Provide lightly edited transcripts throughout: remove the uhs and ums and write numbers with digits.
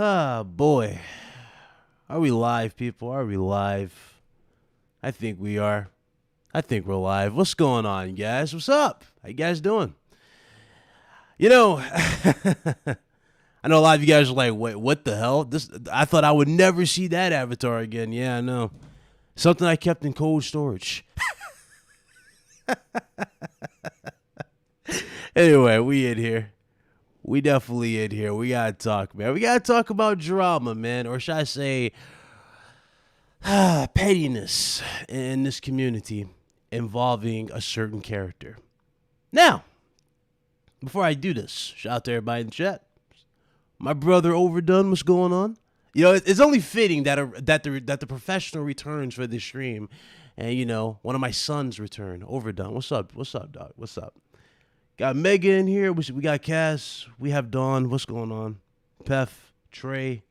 Ah, boy. Are we live, people? Are we live? I think we are. I think we're live. What's going on, guys? What's up? How you guys doing? You know, I know a lot of you guys are like, wait, what the hell? I thought I would never see that avatar again. Yeah, I know. Something I kept in cold storage. Anyway, we in here. We definitely in here. We gotta talk, man. We gotta talk about drama, man. Or should I say, pettiness in this community involving a certain character. Now, before I do this, shout out to everybody in the chat. My brother Overdone, what's going on? You know, it's only fitting that the professional returns for this stream, and you know, one of my sons return. Overdone, what's up? What's up, dog? What's up? Got Mega in here. We got Cass. We have Dawn. What's going on? Pef, Trey,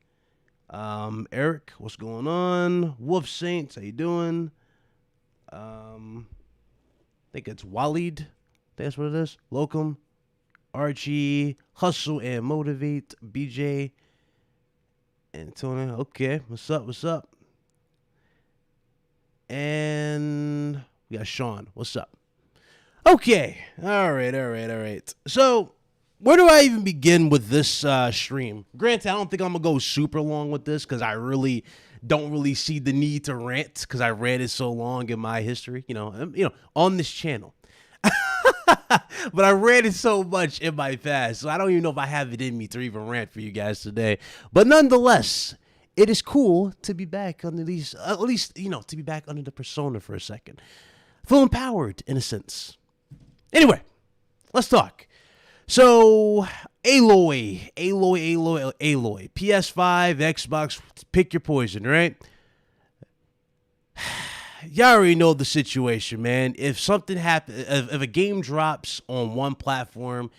Eric. What's going on? Wolf Saints. How you doing? I think it's Walid. That's what it is. Locum, Archie, Hustle and Motivate, BJ, Antonio. Okay, what's up? What's up? And we got Sean. What's up? Okay, all right. So, where do I even begin with this stream? Granted, I don't think I'm gonna go super long with this because I really don't see the need to rant because I read it so long in my history, you know, on this channel. But I read it so much in my past, so I don't even know if I have it in me to even rant for you guys today. But nonetheless, it is cool to be back under these, at least, you know, to be back under the persona for a second. Feel empowered in a sense. Anyway, let's talk. So, Aloy, PS5, Xbox, pick your poison, right? Y'all already know the situation, man. If something happens, if a game drops on one platform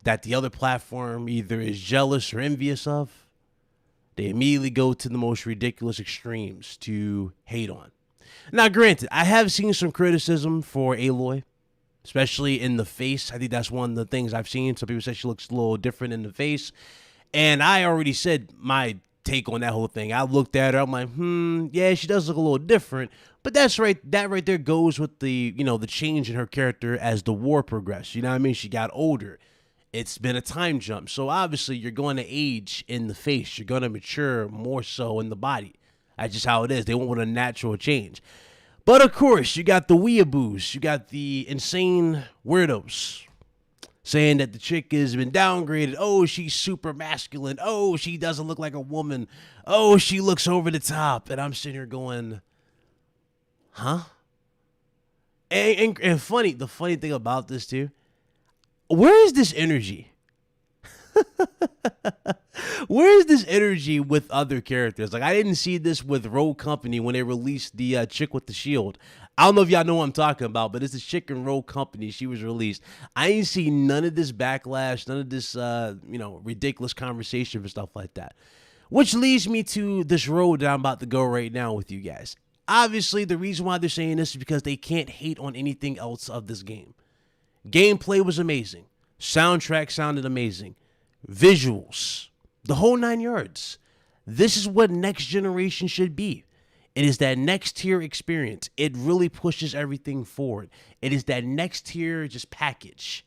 that the other platform either is jealous or envious of, they immediately go to the most ridiculous extremes to hate on. Now, granted, I have seen some criticism for Aloy, especially in the face. I think that's one of the things I've seen. Some people say she looks a little different in the face. And I already said my take on that whole thing. I looked at her. I'm like, yeah, she does look a little different. But that's right. That right there goes with the, you know, the change in her character as the war progressed. You know what I mean? She got older. It's been a time jump. So obviously you're going to age in the face. You're going to mature more so in the body. That's just how it is. They want a natural change. But of course, you got the weeaboos. You got the insane weirdos saying that the chick has been downgraded. Oh, she's super masculine. Oh, she doesn't look like a woman. Oh, she looks over the top. And I'm sitting here going, huh? And funny, the funny thing about this too, where is this energy? Where is this energy with other characters? Like, I didn't see this with Rogue Company when they released the chick with the shield. I don't know if y'all know what I'm talking about, but it's this chick in Rogue Company. She was released. I ain't see none of this backlash, none of this, ridiculous conversation and stuff like that. Which leads me to this road that I'm about to go right now with you guys. Obviously, the reason why they're saying this is because they can't hate on anything else of this game. Gameplay was amazing. Soundtrack sounded amazing. Visuals, the whole 9 yards. This is what next generation should be. It is that next tier experience. It really pushes everything forward. It is that next tier just package.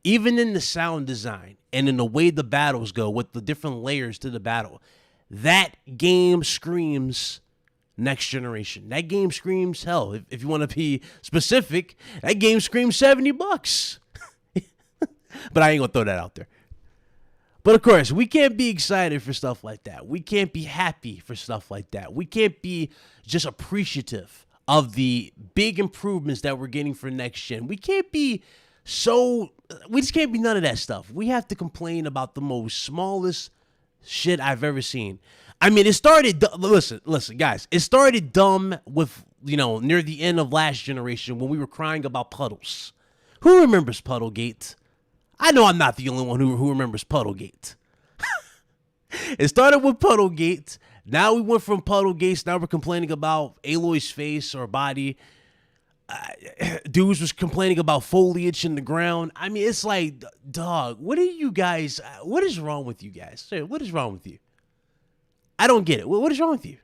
Even in the sound design and in the way the battles go with the different layers to the battle, that game screams next generation. That game screams, hell, if you want to be specific, that game screams $70. But I ain't gonna throw that out there. But of course, we can't be excited for stuff like that. We can't be happy for stuff like that. We can't be just appreciative of the big improvements that we're getting for next gen. We just can't be none of that stuff. We have to complain about the most smallest shit I've ever seen. I mean, it started, listen, guys, it started dumb with, near the end of last generation when we were crying about puddles. Who remembers Puddlegate? I know I'm not the only one who remembers Puddlegate. It started with Puddlegate. Now we went from Puddlegates. Now we're complaining about Aloy's face or body. Dudes was complaining about foliage in the ground. I mean, it's like, dog, what is wrong with you guys? What is wrong with you? I don't get it. What is wrong with you?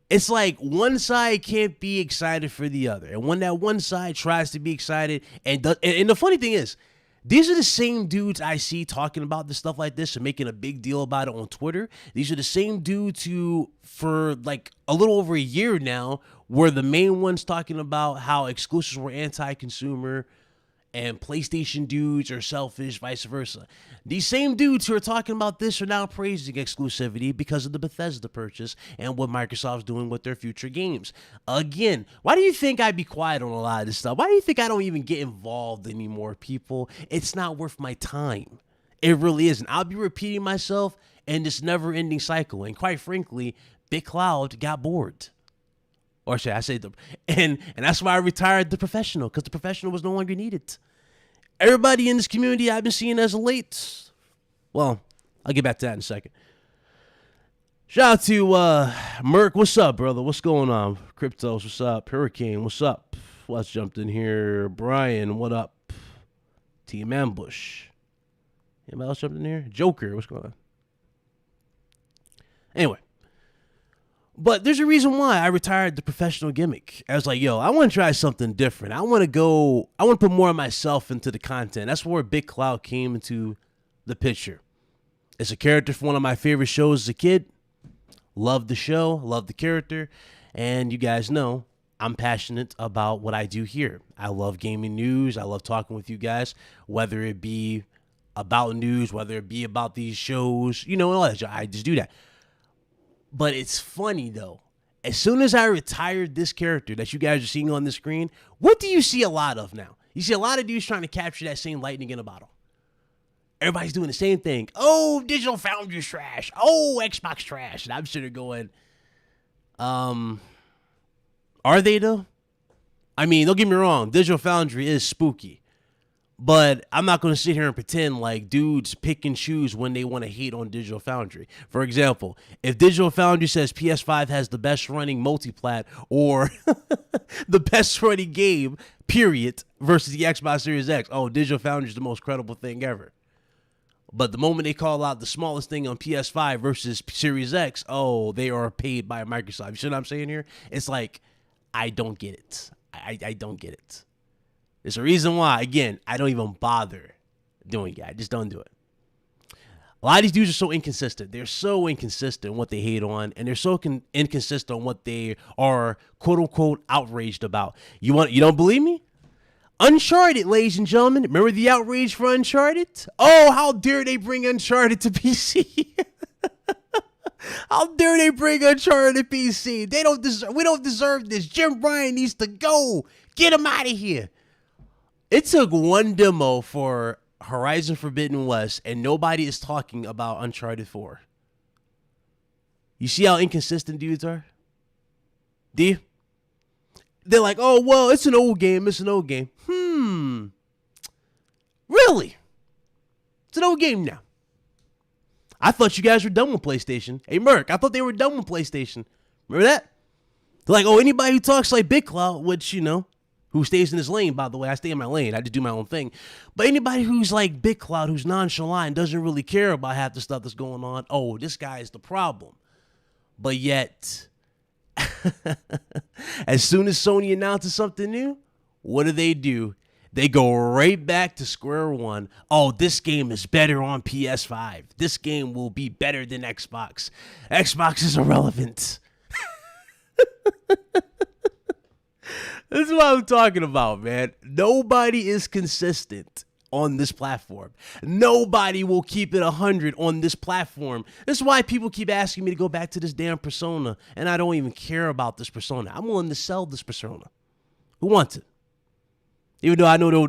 It's like one side can't be excited for the other. And when that one side tries to be excited, and the funny thing is, these are the same dudes I see talking about this stuff like this and making a big deal about it on Twitter. These are the same dudes who, for like a little over a year now, were the main ones talking about how exclusives were anti-consumer and PlayStation dudes are selfish, vice versa. These same dudes who are talking about this are now praising exclusivity because of the Bethesda purchase and what Microsoft's doing with their future games. Again, why do you think I'd be quiet on a lot of this stuff? Why do you think I don't even get involved anymore, people? It's not worth my time. It really isn't. I'll be repeating myself in this never-ending cycle. And quite frankly, Big Cloud got bored. Or should I say and that's why I retired the professional, because the professional was no longer needed. Everybody in this community I've been seeing as of late. Well, I'll get back to that in a second. Shout out to Merc. What's up, brother? What's going on? Cryptos, what's up? Hurricane, what's up? What's jumped in here? Brian, what up? Team Ambush. Anybody else jumped in here? Joker, what's going on? Anyway. But there's a reason why I retired the professional gimmick. I was like, yo, I want to try something different. I want to put more of myself into the content. That's where Big Cloud came into the picture. It's a character from one of my favorite shows as a kid. Loved the show, loved the character. And you guys know I'm passionate about what I do here. I love gaming news. I love talking with you guys, whether it be about news, whether it be about these shows, you know, all that. I just do that. But it's funny, though. As soon as I retired this character that you guys are seeing on the screen, what do you see a lot of now? You see a lot of dudes trying to capture that same lightning in a bottle. Everybody's doing the same thing. Oh, Digital Foundry's trash. Oh, Xbox trash. And I'm sitting there going, are they, though? I mean, don't get me wrong. Digital Foundry is spooky. But I'm not going to sit here and pretend like dudes pick and choose when they want to hate on Digital Foundry. For example, if Digital Foundry says PS5 has the best running multiplat or the best running game, period, versus the Xbox Series X, oh, Digital Foundry is the most credible thing ever. But the moment they call out the smallest thing on PS5 versus Series X, oh, they are paid by Microsoft. You see what I'm saying here? It's like, I don't get it. I don't get it. There's a reason why, again, I don't even bother doing it. I just don't do it. A lot of these dudes are so inconsistent. They're so inconsistent in what they hate on, and they're so inconsistent on what they are, quote-unquote, outraged about. You don't believe me? Uncharted, ladies and gentlemen. Remember the outrage for Uncharted? Oh, how dare they bring Uncharted to PC? How dare they bring Uncharted to PC? We don't deserve this. Jim Ryan needs to go. Get him out of here. It took one demo for Horizon Forbidden West, and nobody is talking about Uncharted 4. You see how inconsistent dudes are? Do you? They're like, oh, well, it's an old game. It's an old game. Really? It's an old game now. I thought you guys were done with PlayStation. Hey, Merc, I thought they were done with PlayStation. Remember that? They're like, oh, anybody who talks like Big Cloud, which, you know, who stays in his lane, by the way. I stay in my lane. I just do my own thing. But anybody who's like Big Cloud, who's nonchalant and doesn't really care about half the stuff that's going on, oh, this guy is the problem. But yet, as soon as Sony announces something new, what do? They go right back to square one. Oh, this game is better on PS5. This game will be better than Xbox. Xbox is irrelevant. This is what I'm talking about, man. Nobody is consistent on this platform. Nobody will keep it 100 on this platform. This is why people keep asking me to go back to this damn persona, and I don't even care about this persona. I'm willing to sell this persona. Who wants it? Even though I know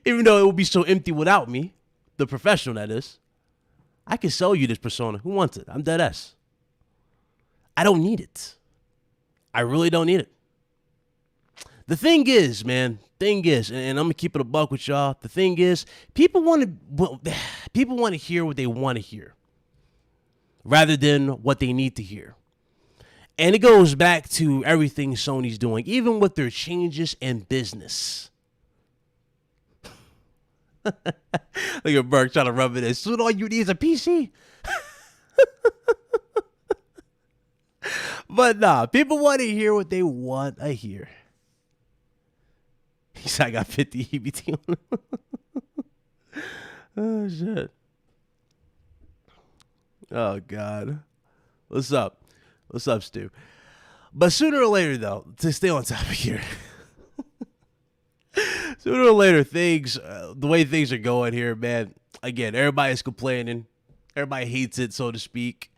even though it will be so empty without me, the professional that is, I can sell you this persona. Who wants it? I'm dead ass. I don't need it. I really don't need it. The thing is, man, and I'm going to keep it a buck with y'all. The thing is, people want to hear what they want to hear rather than what they need to hear. And it goes back to everything Sony's doing, even with their changes in business. Look at Burke trying to rub it in. Soon all you need is a PC. But nah, people want to hear what they want to hear. He said I got 50 EBT on him. Oh, shit. Oh, God. What's up? What's up, Stu? But sooner or later, though, to stay on topic here, sooner or later, the way things are going here, man, again, everybody's complaining. Everybody hates it, so to speak.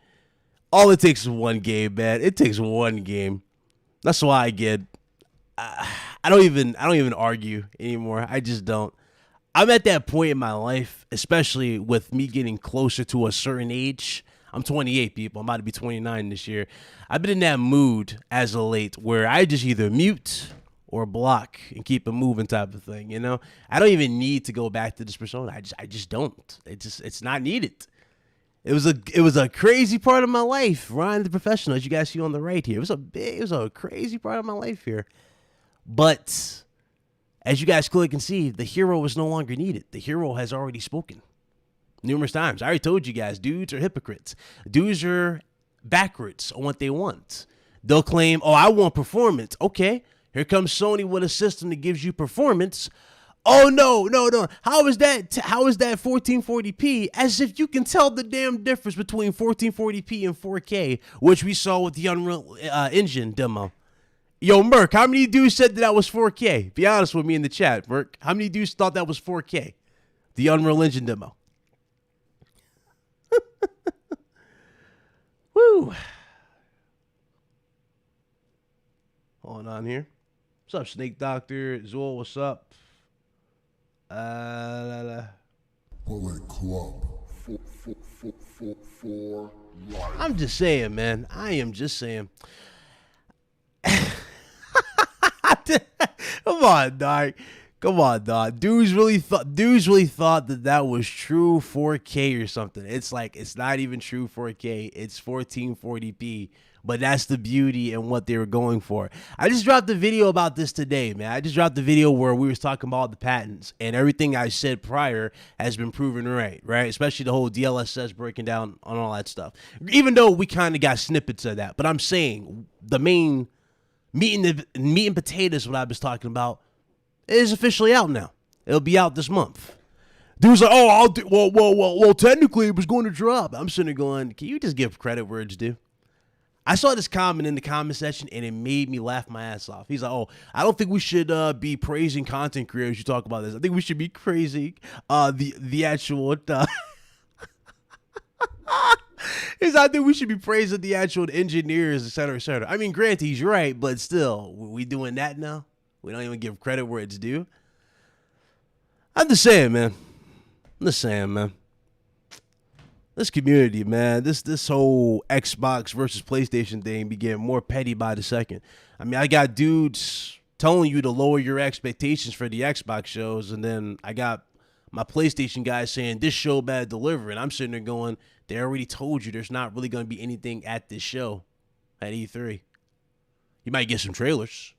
All it takes is one game, man. It takes one game. That's why, again, I don't even argue anymore. I just don't. I'm at that point in my life, especially with me getting closer to a certain age. I'm 28, people. I'm about to be 29 this year. I've been in that mood as of late where I just either mute or block and keep it moving type of thing, you know? I don't even need to go back to this persona. I just don't. It's not needed. It was a crazy part of my life, Ryan the Professional, as you guys see on the right here. It was a crazy part of my life here. But as you guys clearly can see, the hero is no longer needed. The hero has already spoken numerous times. I already told you guys, dudes are hypocrites. Dudes are backwards on what they want. They'll claim, oh, I want performance. Okay, here comes Sony with a system that gives you performance. Oh, no. How is that 1440p? As if you can tell the damn difference between 1440p and 4K, which we saw with the Unreal Engine demo. Yo, Merc, how many dudes said that was 4K? Be honest with me in the chat, Merc. How many dudes thought that was 4K? The Unreal Engine demo. Woo. Hold on here. What's up, Snake Doctor? Zool, what's up? Bullet Club for life. I'm just saying, man. I am just saying. Come on, dog. Come on, dog. Dudes really thought that was true 4K or something. It's like, it's not even true 4K. It's 1440p. But that's the beauty and what they were going for. I just dropped a video about this today, man. I just dropped the video where we was talking about the patents, and everything I said prior has been proven right? Especially the whole DLSS breaking down on all that stuff. Even though we kind of got snippets of that, but I'm saying the main meat and potatoes, what I was talking about, is officially out now. It'll be out this month. Dude's like, oh, well, technically it was going to drop. I'm sitting there going, can you just give credit where it's due? I saw this comment in the comment section, and it made me laugh my ass off. He's like, oh, I don't think we should be praising content creators who talk about this. I think we should be praising the actual... He's like, I think we should be praising the actual engineers, et cetera, et cetera. I mean, granted, he's right, but still, we doing that now? We don't even give credit where it's due? I'm just saying, man. This community, man, this whole Xbox versus PlayStation thing be getting more petty by the second. I mean, I got dudes telling you to lower your expectations for the Xbox shows, and then I got my PlayStation guys saying this show bad delivery, and I'm sitting there going, they already told you there's not really going to be anything at this show at E3. You might get some trailers,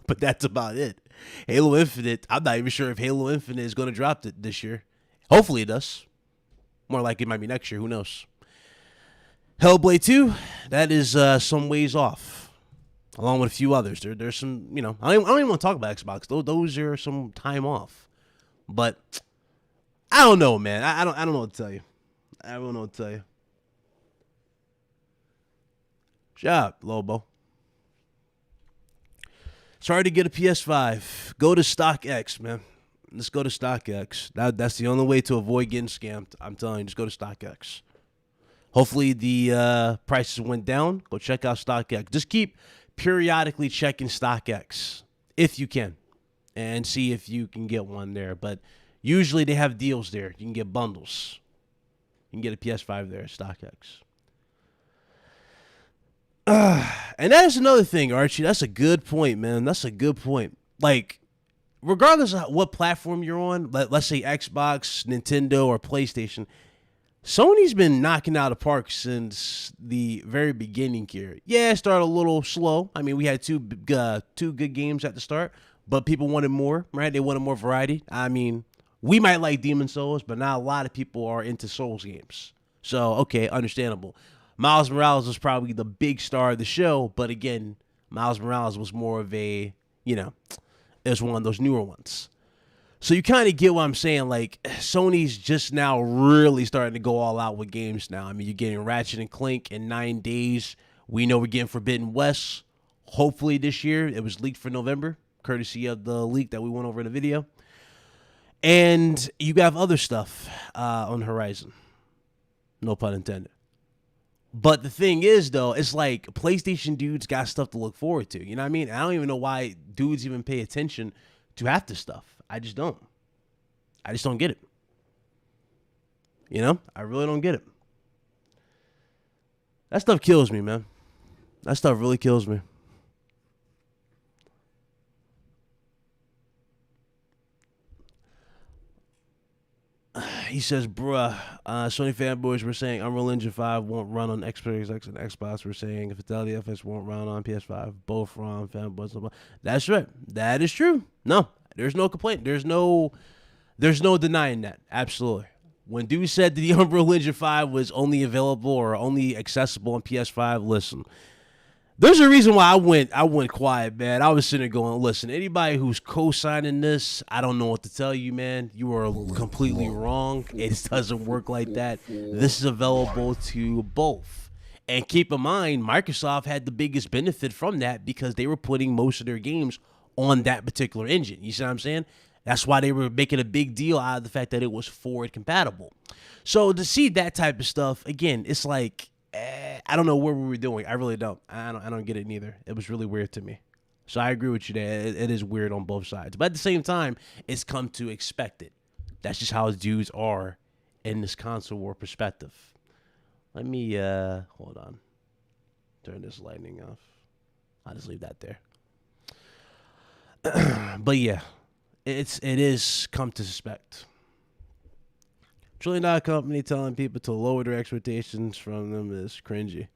but that's about it. Halo Infinite, I'm not even sure if Halo Infinite is going to drop this year. Hopefully it does. More likely it might be next year. Who knows? Hellblade 2, that is some ways off, along with a few others. There's some, I don't even want to talk about Xbox. Those are some time off. But I don't know, man. I don't know what to tell you. I don't know what to tell you. Shut up, Lobo. Sorry to get a PS5. Go to StockX, man. Let's go to StockX. That's the only way to avoid getting scammed. I'm telling you, just go to StockX. Hopefully the prices went down. Go check out StockX. Just keep periodically checking StockX if you can, and see if you can get one there. But usually they have deals there. You can get bundles. You can get a PS5 there at StockX. And that is another thing, Archie. That's a good point, man. That's a good point. Like, regardless of what platform you're on, let's say Xbox, Nintendo, or PlayStation, Sony's been knocking out of the park since the very beginning here. Yeah, it started a little slow. I mean, we had two good games at the start, but people wanted more, right? They wanted more variety. I mean, we might like Demon Souls, but not a lot of people are into Souls games. So, okay, understandable. Miles Morales was probably the big star of the show, but again, Miles Morales was more of a, it was one of those newer ones. So you kind of get what I'm saying. Like, Sony's just now really starting to go all out with games now. I mean, you're getting Ratchet and Clank in 9 days. We know we're getting Forbidden West, hopefully this year. It was leaked for November, courtesy of the leak that we went over in the video. And you have other stuff on the horizon. No pun intended. But the thing is, though, it's like PlayStation dudes got stuff to look forward to. You know what I mean? I don't even know why dudes even pay attention to half this stuff. I just don't. I just don't get it. I really don't get it. That stuff kills me, man. That stuff really kills me. He says, bruh, Sony fanboys were saying Unreal Engine 5 won't run on Xbox and Xbox were saying Fidelity FX won't run on PS5. Both wrong, fanboys. That's right. That is true. No, there's no complaint. There's no denying that. Absolutely. When dude said that the Unreal Engine 5 was only available or only accessible on PS5, listen. There's a reason why I went quiet, man. I was sitting there going, listen, anybody who's co-signing this, I don't know what to tell you, man. You are completely wrong. It doesn't work like that. This is available to both. And keep in mind, Microsoft had the biggest benefit from that because they were putting most of their games on that particular engine. You see what I'm saying? That's why they were making a big deal out of the fact that it was forward compatible. So to see that type of stuff, again, it's like, I don't know what we were doing. I really don't. I don't get it neither. It was really weird to me. So I agree with you there. It is weird on both sides. But at the same time, it's come to expect it. That's just how dudes are in this console war perspective. Let me, hold on. Turn this lightning off. I'll just leave that there. But yeah, it is come to suspect. $1 trillion company telling people to lower their expectations from them is cringy.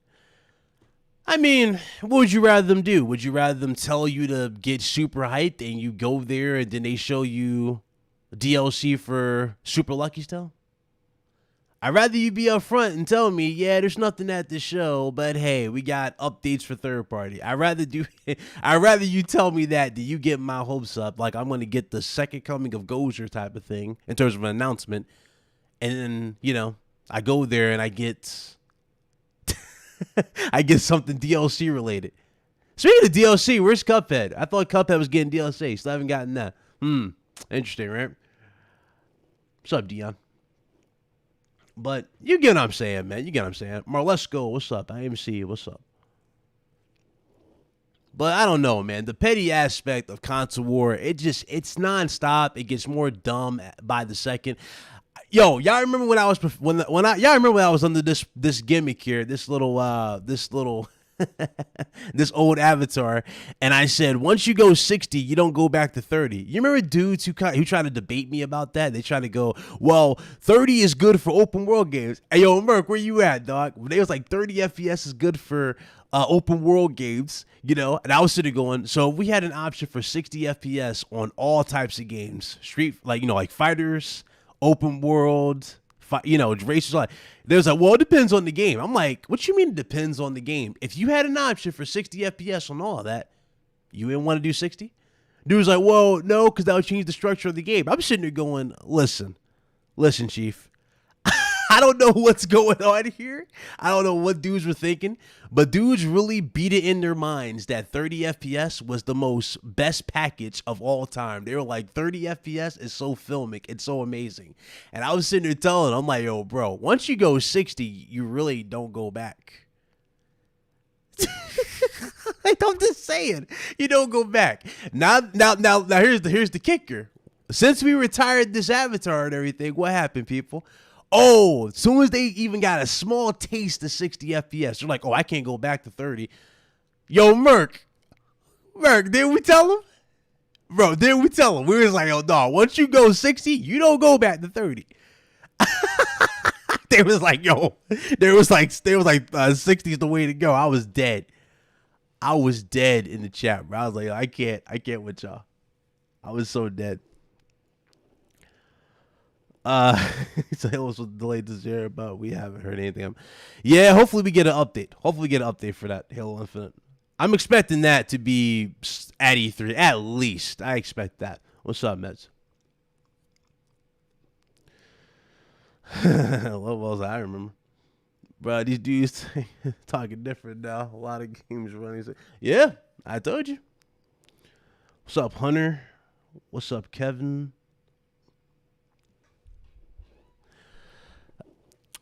I mean, what would you rather them do? Would you rather them tell you to get super hyped and you go there and then they show you DLC for Super Lucky's Tale? I'd rather you be upfront and tell me, yeah, there's nothing at this show, but hey, we got updates for third party. I'd rather you tell me that than you get my hopes up like I'm going to get the second coming of Gozer type of thing in terms of an announcement. And then, I go there and I get something DLC related. Speaking of DLC, where's Cuphead? I thought Cuphead was getting DLC. Still haven't gotten that. Interesting, right? What's up, Dion? But you get what I'm saying, man. You get what I'm saying. Marlesco, what's up? IMC, what's up? But I don't know, man. The petty aspect of console war, it's nonstop. It gets more dumb by the second. Yo, y'all remember when I was y'all remember when I was under this gimmick here, this old avatar, and I said once you go 60, you don't go back to 30. You remember dudes who try to debate me about that? They try to go, well, 30 is good for open world games. Hey, yo, Merc, where you at, dog? They was like 30 FPS is good for open world games, and I was sitting going, so if we had an option for 60 FPS on all types of games, like fighters, open world, racers, like there's like, well, it depends on the game. I'm like, what you mean it depends on the game? If you had an option for 60 FPS on all of that, you didn't want to do 60? Dude was like, well, no, because that would change the structure of the game. I'm sitting there going, listen, Chief. I don't know what's going on here. I don't know what dudes were thinking, but dudes really beat it in their minds that 30 FPS was the best package of all time. They were like, 30 FPS is so filmic. It's so amazing. And I was sitting there telling them, I'm like, yo, bro, once you go 60, you really don't go back. I'm just saying, you don't go back. Now, here's the kicker. Since we retired this avatar and everything, what happened, people? Oh, as soon as they even got a small taste of 60 FPS, they're like, oh, I can't go back to 30. Yo, Merc, didn't we tell him? Bro, didn't we tell him? We was like, oh, no, once you go 60, you don't go back to 30. They was like, 60 is the way to go. I was dead. In the chat, bro. I was like, I can't with y'all. I was so dead. Sales was delayed this year, but we haven't heard anything. Yeah, hopefully we get an update. Hopefully we get an update for that Halo Infinite. I'm expecting that to be at E3 at least. I expect that. What's up, Mets? What was I remember? Bro, these dudes talking different now. A lot of games running. Yeah, I told you. What's up, Hunter? What's up, Kevin?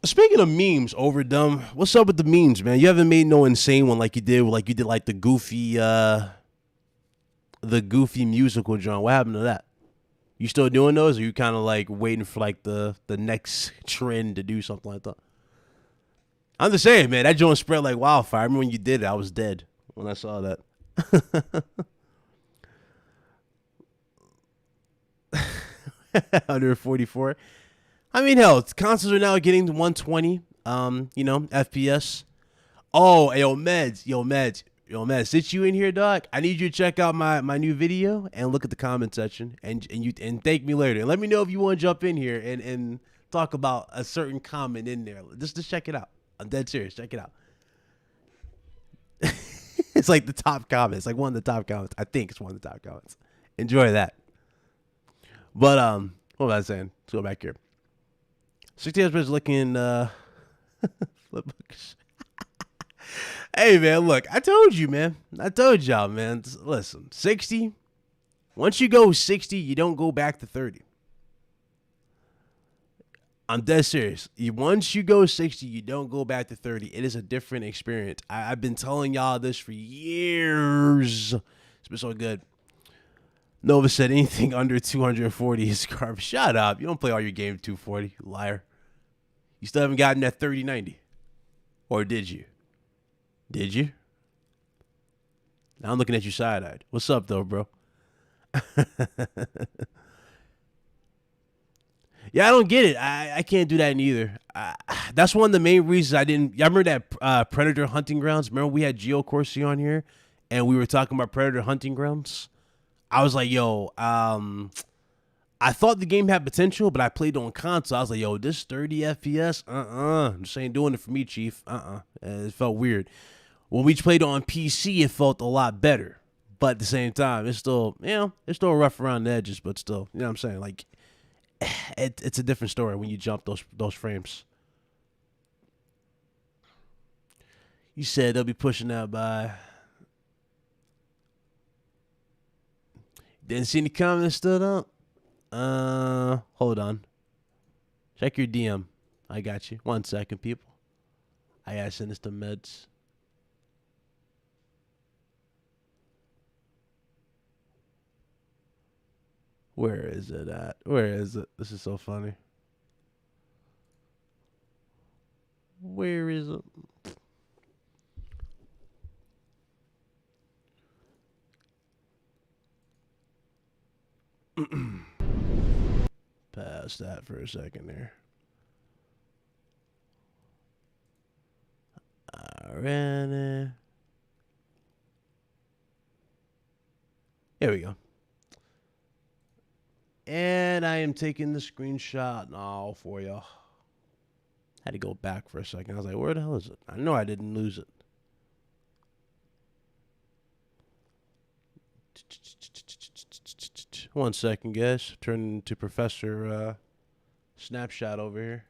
Speaking of memes, Overdumb, what's up with the memes, man? You haven't made no insane one like you did like the goofy musical John. What happened to that? You still doing those, or you kind of like waiting for like the next trend to do something like that? I'm just saying, man, that joint spread like wildfire. I remember when you did it, I was dead when I saw that. 144. I mean, hell, consoles are now getting to 120. FPS. Oh, Meds. Since you in here, dog, I need you to check out my new video and look at the comment section and thank me later. And let me know if you want to jump in here and talk about a certain comment in there. Just check it out. I'm dead serious. Check it out. It's like the top comment. It's like one of the top comments. I think it's one of the top comments. Enjoy that. But what was I saying? Let's go back here. 60 is looking flip. Hey man, look, I told you, man. I told y'all, man. Listen, 60. Once you go 60, you don't go back to 30. I'm dead serious. Once you go 60, you don't go back to 30. It is a different experience. I've been telling y'all this for years. It's been so good. Nova said anything under 240 is garbage. Shut up. You don't play all your game 240, you liar. You still haven't gotten that 3090. Or did you? Did you? Now I'm looking at you side-eyed. What's up, though, bro? Yeah, I don't get it. I can't do that neither. That's one of the main reasons I didn't. Y'all remember that Predator Hunting Grounds? Remember we had Geo Corsi on here, and we were talking about Predator Hunting Grounds? I was like, yo, I thought the game had potential, but I played on console. I was like, yo, this 30 FPS? Just ain't doing it for me, Chief. It felt weird. When we played on PC, it felt a lot better. But at the same time, it's still, it's still rough around the edges, but still, you know what I'm saying? Like, it's a different story when you jump those frames. You said they'll be pushing that by. Didn't see any comments stood up. Hold on. Check your DM. I got you. 1 second, people. I gotta send this to Meds. Where is it at? Where is it? This is so funny. Where is it? Past that for a second there. Alright. Here we go. And I am taking the screenshot now for you. Had to go back for a second. I was like, where the hell is it? I know I didn't lose it. One second, guys. Turn into Professor Snapshot over here.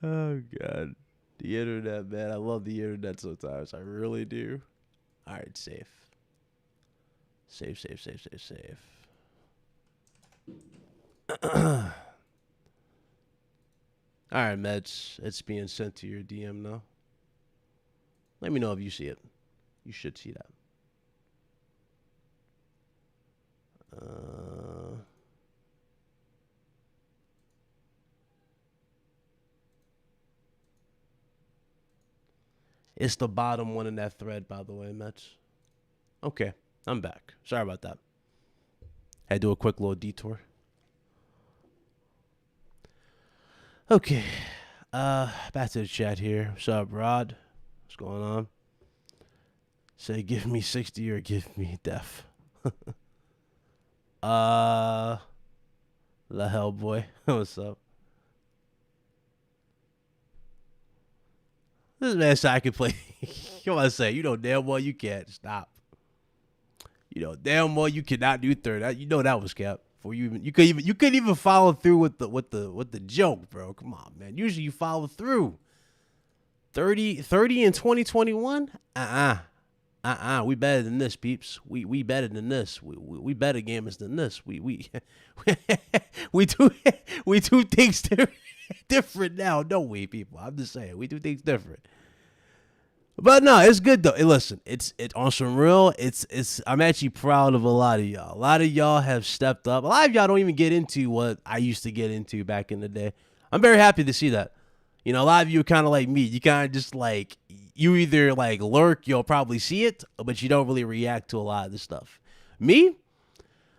Oh, God. The internet, man. I love the internet sometimes. I really do. All right, safe. Safe. All right, Meds. It's being sent to your DM now. Let me know if you see it. You should see that. It's the bottom one in that thread, by the way, Mets. Okay, I'm back. Sorry about that. Had to do a quick little detour. Okay. Back to the chat here. What's up, Rod? What's going on? Say, give me 60 or give me death. Uh, the hell, boy. What's up? This man said I can play. What I say? You know damn well you can't. Stop. You know damn well you cannot do third. You know that was cap. For you couldn't even follow through with the joke, bro. Come on, man. Usually you follow through. 30 in 2021? We better than this, peeps. We better than this. We better gamers than this. We we do things different now, don't we, people? I'm just saying, we do things different. But no, it's good though. Hey, listen, it's on some real. I'm actually proud of a lot of y'all. A lot of y'all have stepped up. A lot of y'all don't even get into what I used to get into back in the day. I'm very happy to see that. You know, a lot of you are kind of like me. You kind of just like, you either like lurk, you'll probably see it, but you don't really react to a lot of this stuff. Me,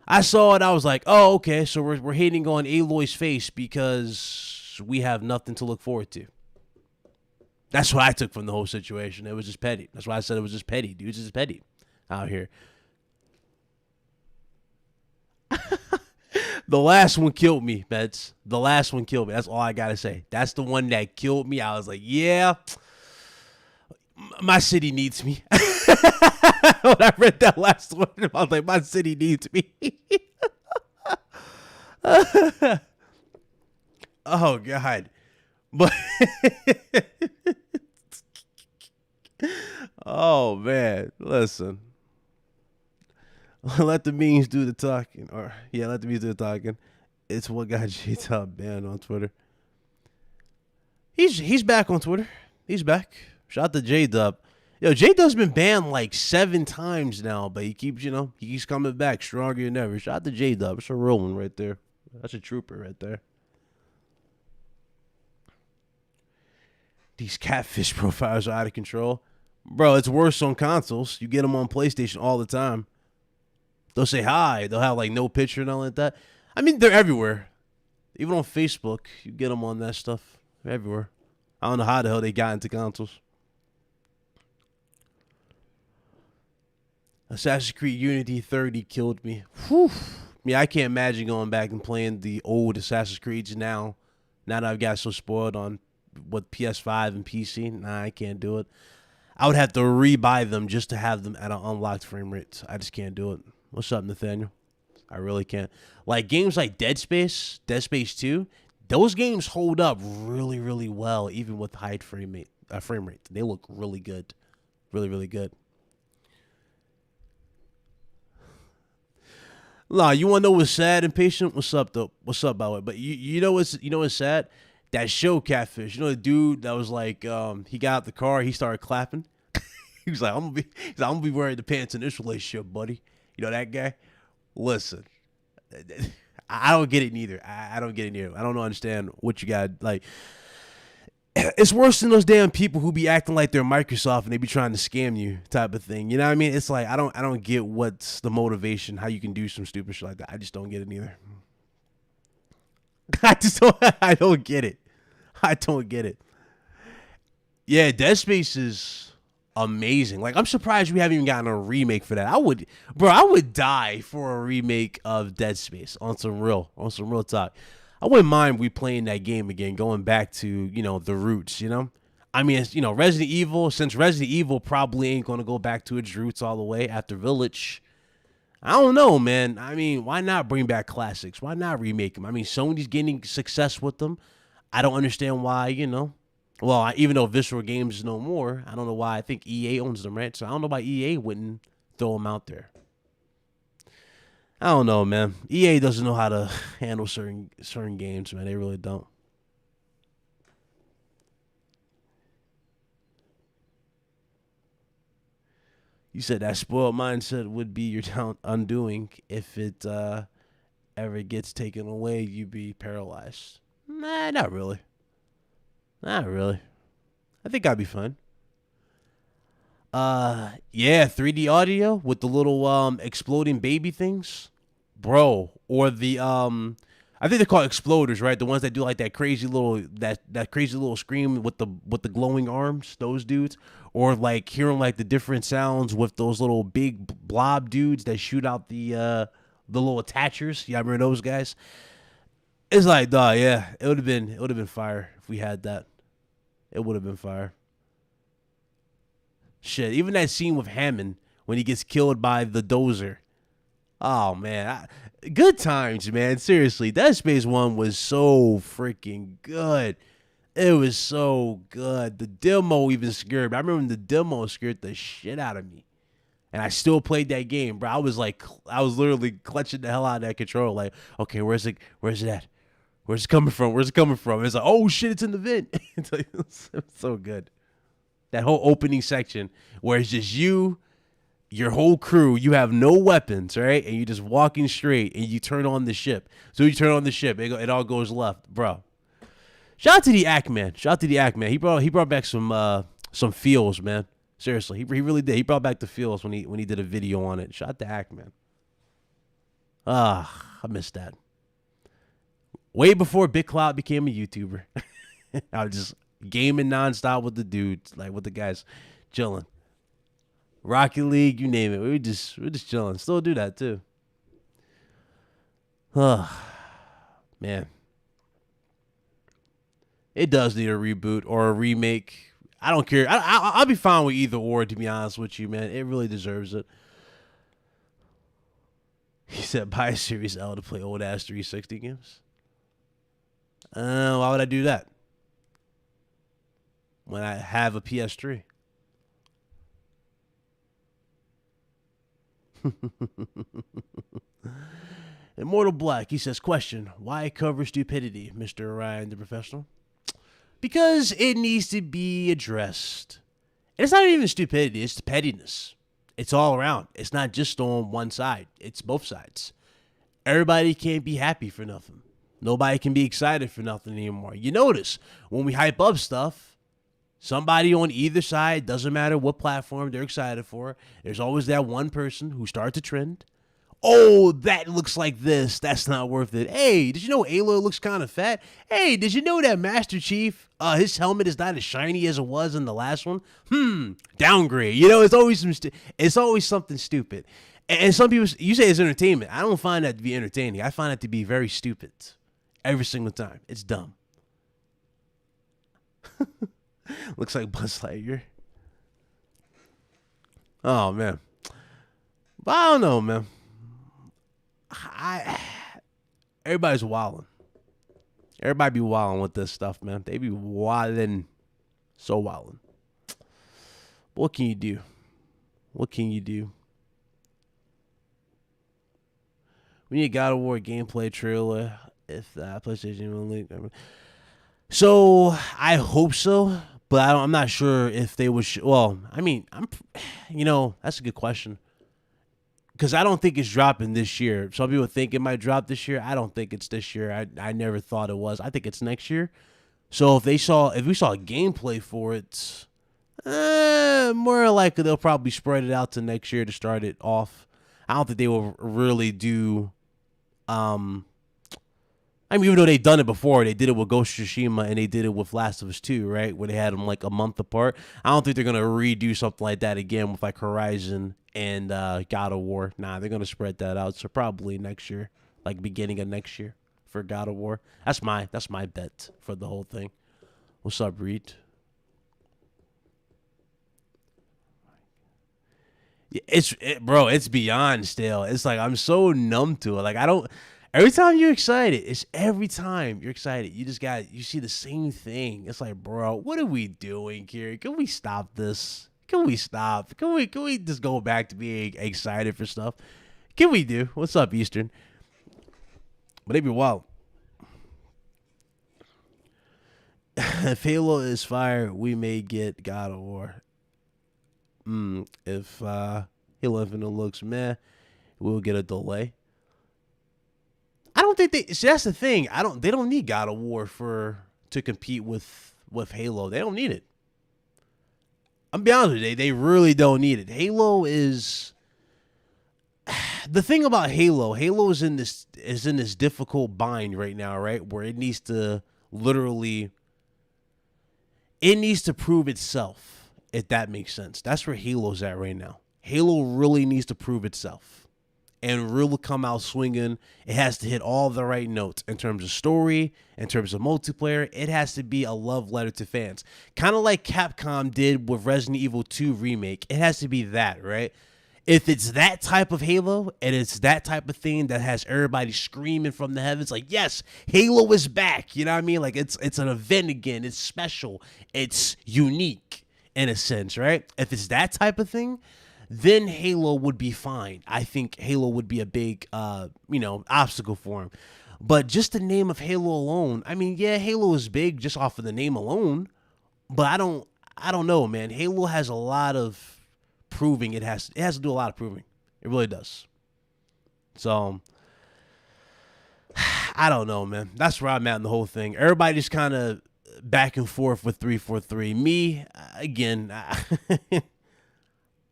I saw it. I was like, oh, okay. So we're hating on Aloy's face because we have nothing to look forward to. That's what I took from the whole situation. It was just petty. That's why I said it was just petty. Dudes just petty out here. The last one killed me, Mets. The last one killed me. That's all I got to say. That's the one that killed me. I was like, yeah, my city needs me. When I read that last one, I was like, my city needs me. Oh, God. But, oh, man. Listen. Let the memes do the talking. Let the memes do the talking. It's what got J-Top banned on Twitter. He's back on Twitter. He's back. Shout out to J-Dub. Yo, J-Dub's been banned like 7 times now, but he keeps coming back stronger than ever. Shout out to J-Dub. It's a real one right there. That's a trooper right there. These catfish profiles are out of control. Bro, it's worse on consoles. You get them on PlayStation all the time. They'll say hi. They'll have like no picture and all like that. I mean, they're everywhere. Even on Facebook, you get them on that stuff. They're everywhere. I don't know how the hell they got into consoles. Assassin's Creed Unity 30 killed me. Whew. Yeah, I can't imagine going back and playing the old Assassin's Creeds now. Now that I've got so spoiled on what PS5 and PC. Nah, I can't do it. I would have to rebuy them just to have them at an unlocked frame rate. I just can't do it. What's up, Nathaniel? I really can't. Like games like Dead Space 2, those games hold up really, really well, even with high frame rate. They look really good. Really, really good. Nah, you want to know what's sad and patient? What's up, though? What's up, by the way? But you know what's sad? That show Catfish. You know the dude that was like, he got out the car, he started clapping. He was like, I'm gonna be wearing the pants in this relationship, buddy. You know that guy? Listen, I don't get it neither. I don't get it neither. I don't understand what you got. Like, it's worse than those damn people who be acting like they're Microsoft and they be trying to scam you type of thing. You know what I mean? It's like, I don't get what's the motivation, how you can do some stupid shit like that. I just don't get it neither. I don't get it. I don't get it. Yeah, Dead Space is amazing. Like, I'm surprised we haven't even gotten a remake for that. I would die for a remake of Dead Space on some real talk. I wouldn't mind replaying that game again, going back to, the roots, I mean, it's, Resident Evil, since Resident Evil probably ain't going to go back to its roots all the way after Village. I don't know, man. I mean, why not bring back classics? Why not remake them? I mean, Sony's getting success with them. I don't understand why, well, even though Visceral Games is no more, I don't know why. I think EA owns them, right? So I don't know why EA wouldn't throw them out there. I don't know, man. EA doesn't know how to handle certain games, man. They really don't. You said that spoiled mindset would be your undoing. If it ever gets taken away, you'd be paralyzed. Nah, not really. Not really. I think I'd be fine. Yeah, 3D audio with the little exploding baby things, bro. Or the I think they're called exploders, right? The ones that do like that crazy little crazy little scream with the glowing arms. Those dudes, or like hearing like the different sounds with those little big blob dudes that shoot out the the little attachers. Yeah, remember those guys? It's like, dog, yeah, it would have been fire if we had that. It would have been fire. Shit, even that scene with Hammond when he gets killed by the dozer. Oh man, good times, man. Seriously, Dead Space 1 was so freaking good. It was so good. The demo even scared me. I remember when the demo scared the shit out of me. And I still played that game, bro. I was literally clutching the hell out of that controller. Like, okay, where's it at? Where's it coming from? Where's it coming from? It's like, oh shit, it's in the vent. It's like, it's so good. That whole opening section where it's just you, your whole crew, you have no weapons, right? And you're just walking straight and you turn on the ship. So you turn on the ship, it all goes left, bro. Shout out to the Act Man. He brought back some feels, man. Seriously, he really did. He brought back the feels when he did a video on it. Shout out to Act Man. I missed that. Way before Big Cloud became a YouTuber. I was just gaming nonstop with the dudes, like with the guys, chilling. Rocket League, you name it. We're just chilling. Still do that too. Man. It does need a reboot or a remake. I don't care. I'll be fine with either or, to be honest with you, man. It really deserves it. He said buy a Series L to play old ass 360 games. Why would I do that when I have a PS3? Immortal Black, he says, question, why cover stupidity, Mr. Ryan the Professional? Because it needs to be addressed. And it's not even stupidity, it's pettiness. It's all around. It's not just on one side. It's both sides. Everybody can't be happy for nothing. Nobody can be excited for nothing anymore. You notice, when we hype up stuff, somebody on either side, doesn't matter what platform they're excited for, there's always that one person who starts a trend. Oh, that looks like this. That's not worth it. Hey, did you know Aloy looks kind of fat? Hey, did you know that Master Chief, his helmet is not as shiny as it was in the last one? Downgrade. You know, it's always something stupid. And some people, you say it's entertainment. I don't find that to be entertaining. I find it to be very stupid. Every single time. It's dumb. Looks like Buzz Lightyear. Oh, man. But I don't know, man. Everybody's wilding. Everybody be wilding with this stuff, man. They be wilding. So wilding. What can you do? What can you do? We need a God of War gameplay trailer. If that PlayStation will leak. So I hope so, but I'm not sure if they would. Well, I mean, that's a good question. Because I don't think it's dropping this year. Some people think it might drop this year. I don't think it's this year. I never thought it was. I think it's next year. So if we saw gameplay for it, more likely they'll probably spread it out to next year to start it off. I don't think they will really do. Even though they've done it before, they did it with Ghost of Tsushima and they did it with Last of Us 2, right? Where they had them like a month apart. I don't think they're going to redo something like that again with like Horizon and God of War. Nah, they're going to spread that out. So probably next year, like beginning of next year for God of War. That's my bet for the whole thing. What's up, Reed? Bro, it's beyond stale. It's like I'm so numb to it. Like every time you're excited, you see the same thing. It's like, bro, what are we doing here? Can we stop this? Can we stop? Can we just go back to being excited for stuff? Can we do? What's up, Eastern? But they be wild. If Halo is fire, we may get God of War. If Halo Infinite looks meh, we'll get a delay. I don't think that's the thing. They don't need God of War to compete with Halo. They don't need it. I'm be honest with you, they really don't need it. Halo is the thing about Halo. Halo is in this difficult bind right now, right? Where it needs to prove itself, if that makes sense. That's where Halo's at right now. Halo really needs to prove itself. and really come out swinging, it has to hit all the right notes in terms of story, in terms of multiplayer. It has to be a love letter to fans. Kind of like Capcom did with Resident Evil 2 Remake. It has to be that, right? If it's that type of Halo and it's that type of thing that has everybody screaming from the heavens, like, yes, Halo is back. You know what I mean? Like, it's an event again. It's special. It's unique in a sense, right? If it's that type of thing, then Halo would be fine. I think Halo would be a big, obstacle for him. But just the name of Halo alone, I mean, yeah, Halo is big just off of the name alone. But I don't know, man. Halo has a lot of proving. It has to do a lot of proving. It really does. So I don't know, man. That's where I'm at in the whole thing. Everybody just kind of back and forth with 343. Me, again,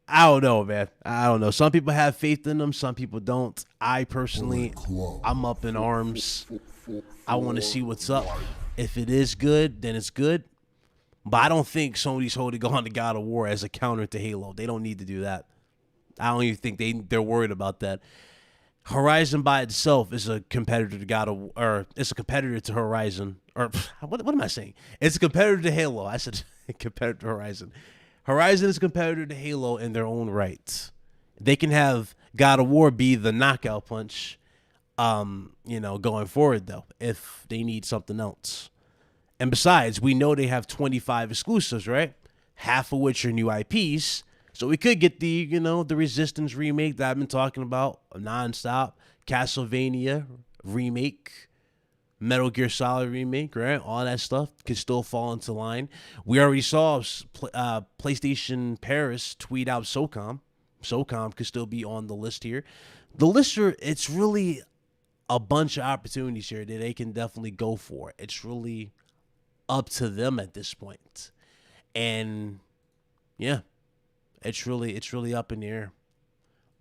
I don't know, man. I don't know. Some people have faith in them. Some people don't. I personally, I'm up in arms. I want to see what's up. If it is good, then it's good. But I don't think Sony's holding on to God of War as a counter to Halo. They don't need to do that. I don't even think they're worried about that. Horizon by itself is a competitor to God of War, or it's a competitor to Horizon. Or what am I saying? It's a competitor to Halo. I said competitor to Horizon. Horizon is a competitor to Halo in their own right. They can have God of War be the knockout punch, going forward though, if they need something else. And besides, we know they have 25 exclusives, right? Half of which are new IPs. So we could get the Resistance remake that I've been talking about nonstop, Castlevania remake, Metal Gear Solid remake, right? All that stuff could still fall into line. We already saw PlayStation Paris tweet out SOCOM. SOCOM could still be on the list here. The list, it's really a bunch of opportunities here that they can definitely go for. It's really up to them at this point. And yeah, it's really up in the air.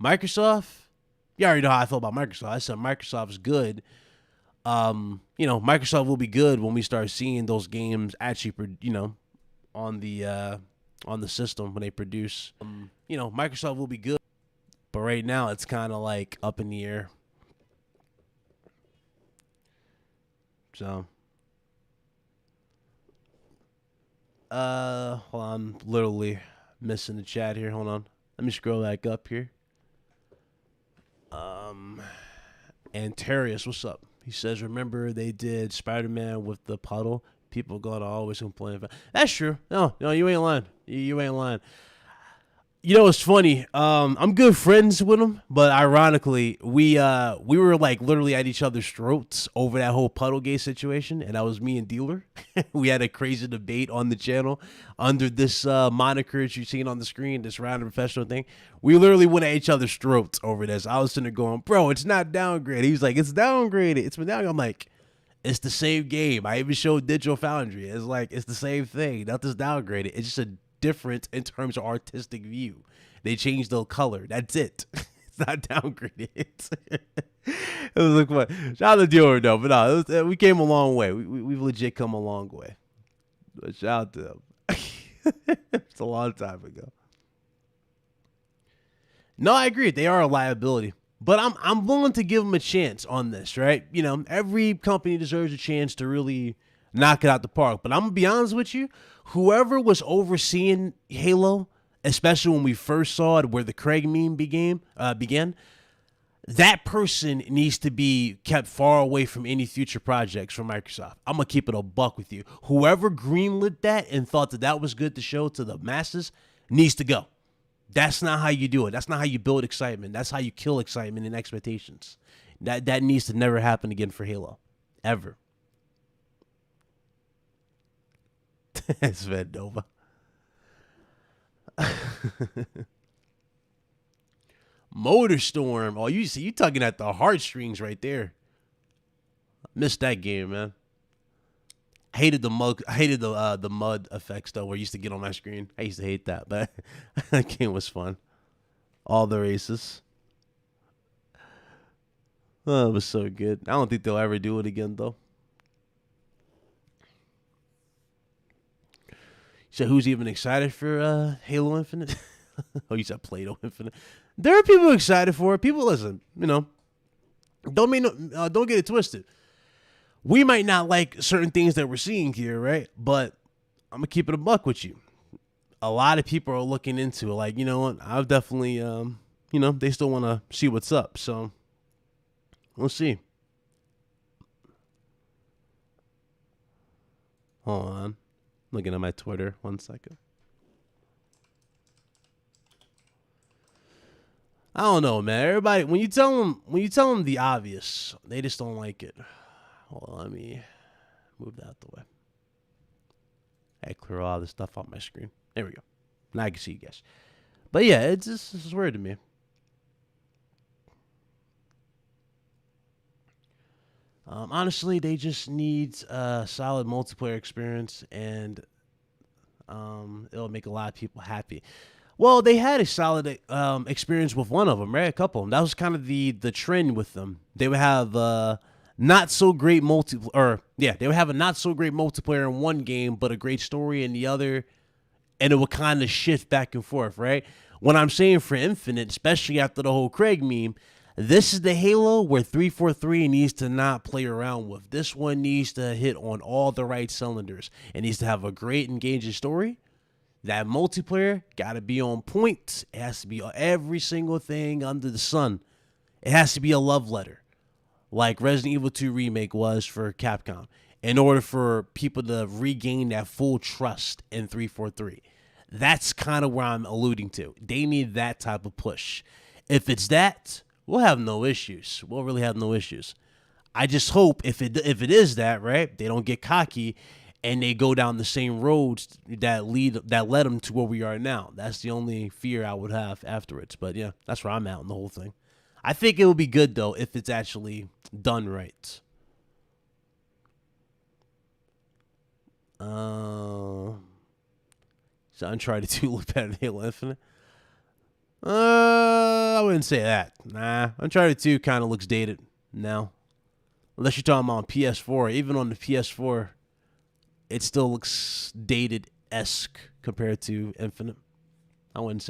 Microsoft, you already know how I feel about Microsoft. I said Microsoft's good. Microsoft will be good when we start seeing those games actually, on the system when they produce. Microsoft will be good, but right now it's kind of like up in the air. So, hold on, I'm literally missing the chat here. Hold on, let me scroll back up here. Antarius, what's up? He says, remember they did Spider-Man with the puddle? People gonna always complain about. That's true. No, you ain't lying. You ain't lying. It's funny. I'm good friends with him, but ironically, we were like literally at each other's throats over that whole Puddlegate situation, and that was me and Dealer. We had a crazy debate on the channel under this moniker that you've seen on the screen, this random professional thing. We literally went at each other's throats over this. I was sitting there going, bro, it's not downgraded. He was like, it's downgraded. It's been downgraded. I'm like, it's the same game. I even showed Digital Foundry. It's like, it's the same thing. Nothing's downgraded. It's just a different in terms of artistic view. They changed the color. That's it. It's not downgraded. It was like fun. Shout out to Dealer though, but no, we came a long way. We've legit come a long way. But shout out to them. It's a long time ago. No, I agree. They are a liability. But I'm willing to give them a chance on this, right? Every company deserves a chance to really knock it out the park. But I'm going to be honest with you. Whoever was overseeing Halo, especially when we first saw it, where the Craig meme began, that person needs to be kept far away from any future projects from Microsoft. I'm going to keep it a buck with you. Whoever greenlit that and thought that was good to show to the masses needs to go. That's not how you do it. That's not how you build excitement. That's how you kill excitement and expectations. That needs to never happen again for Halo. Ever. It's Vendova. Motorstorm. Oh, you tugging at the heartstrings right there. Missed that game, man. I hated the mud effects though, where it used to get on my screen. I used to hate that, but that game was fun. All the races. Oh, it was so good. I don't think they'll ever do it again though. So who's even excited for Halo Infinite? Oh, you said Play-Doh Infinite. There are people excited for it. People listen, don't get it twisted. We might not like certain things that we're seeing here, right? But I'm gonna keep it a buck with you. A lot of people are looking into it. Like, you know what? I've definitely, they still want to see what's up. So we'll see. Hold on. Looking at my Twitter. 1 second. I don't know, man. Everybody, when you tell them the obvious, they just don't like it. Hold on, let me move that out the way. I clear all this stuff off my screen. There we go. Now I can see you guys. But yeah, it's weird to me. Honestly, they just need a solid multiplayer experience, and it'll make a lot of people happy. Well, they had a solid experience with one of them, right? A couple of them. That was kind of the trend with them. They would have not so great they would have a not so great multiplayer in one game, but a great story in the other, and it would kind of shift back and forth, right? When I'm saying for Infinite, especially after the whole Craig meme, this is the Halo where 343 needs to not play around with. This one needs to hit on all the right cylinders. It needs to have a great engaging story. That multiplayer got to be on point. It has to be every single thing under the sun. It has to be a love letter, like Resident Evil 2 Remake was for Capcom, in order for people to regain that full trust in 343. That's kind of where I'm alluding to. They need that type of push. If it's that, we'll have no issues. We'll really have no issues. I just hope if it is that, right, they don't get cocky and they go down the same roads that led them to where we are now. That's the only fear I would have afterwards. But yeah, that's where I'm at in the whole thing. I think it will be good though if it's actually done right. So Uncharted 2 look better than Halo Infinite. I wouldn't say that. Nah, Uncharted 2 kind of looks dated now. Unless you're talking about on PS4. Even on the PS4, it still looks dated-esque compared to Infinite. I wouldn't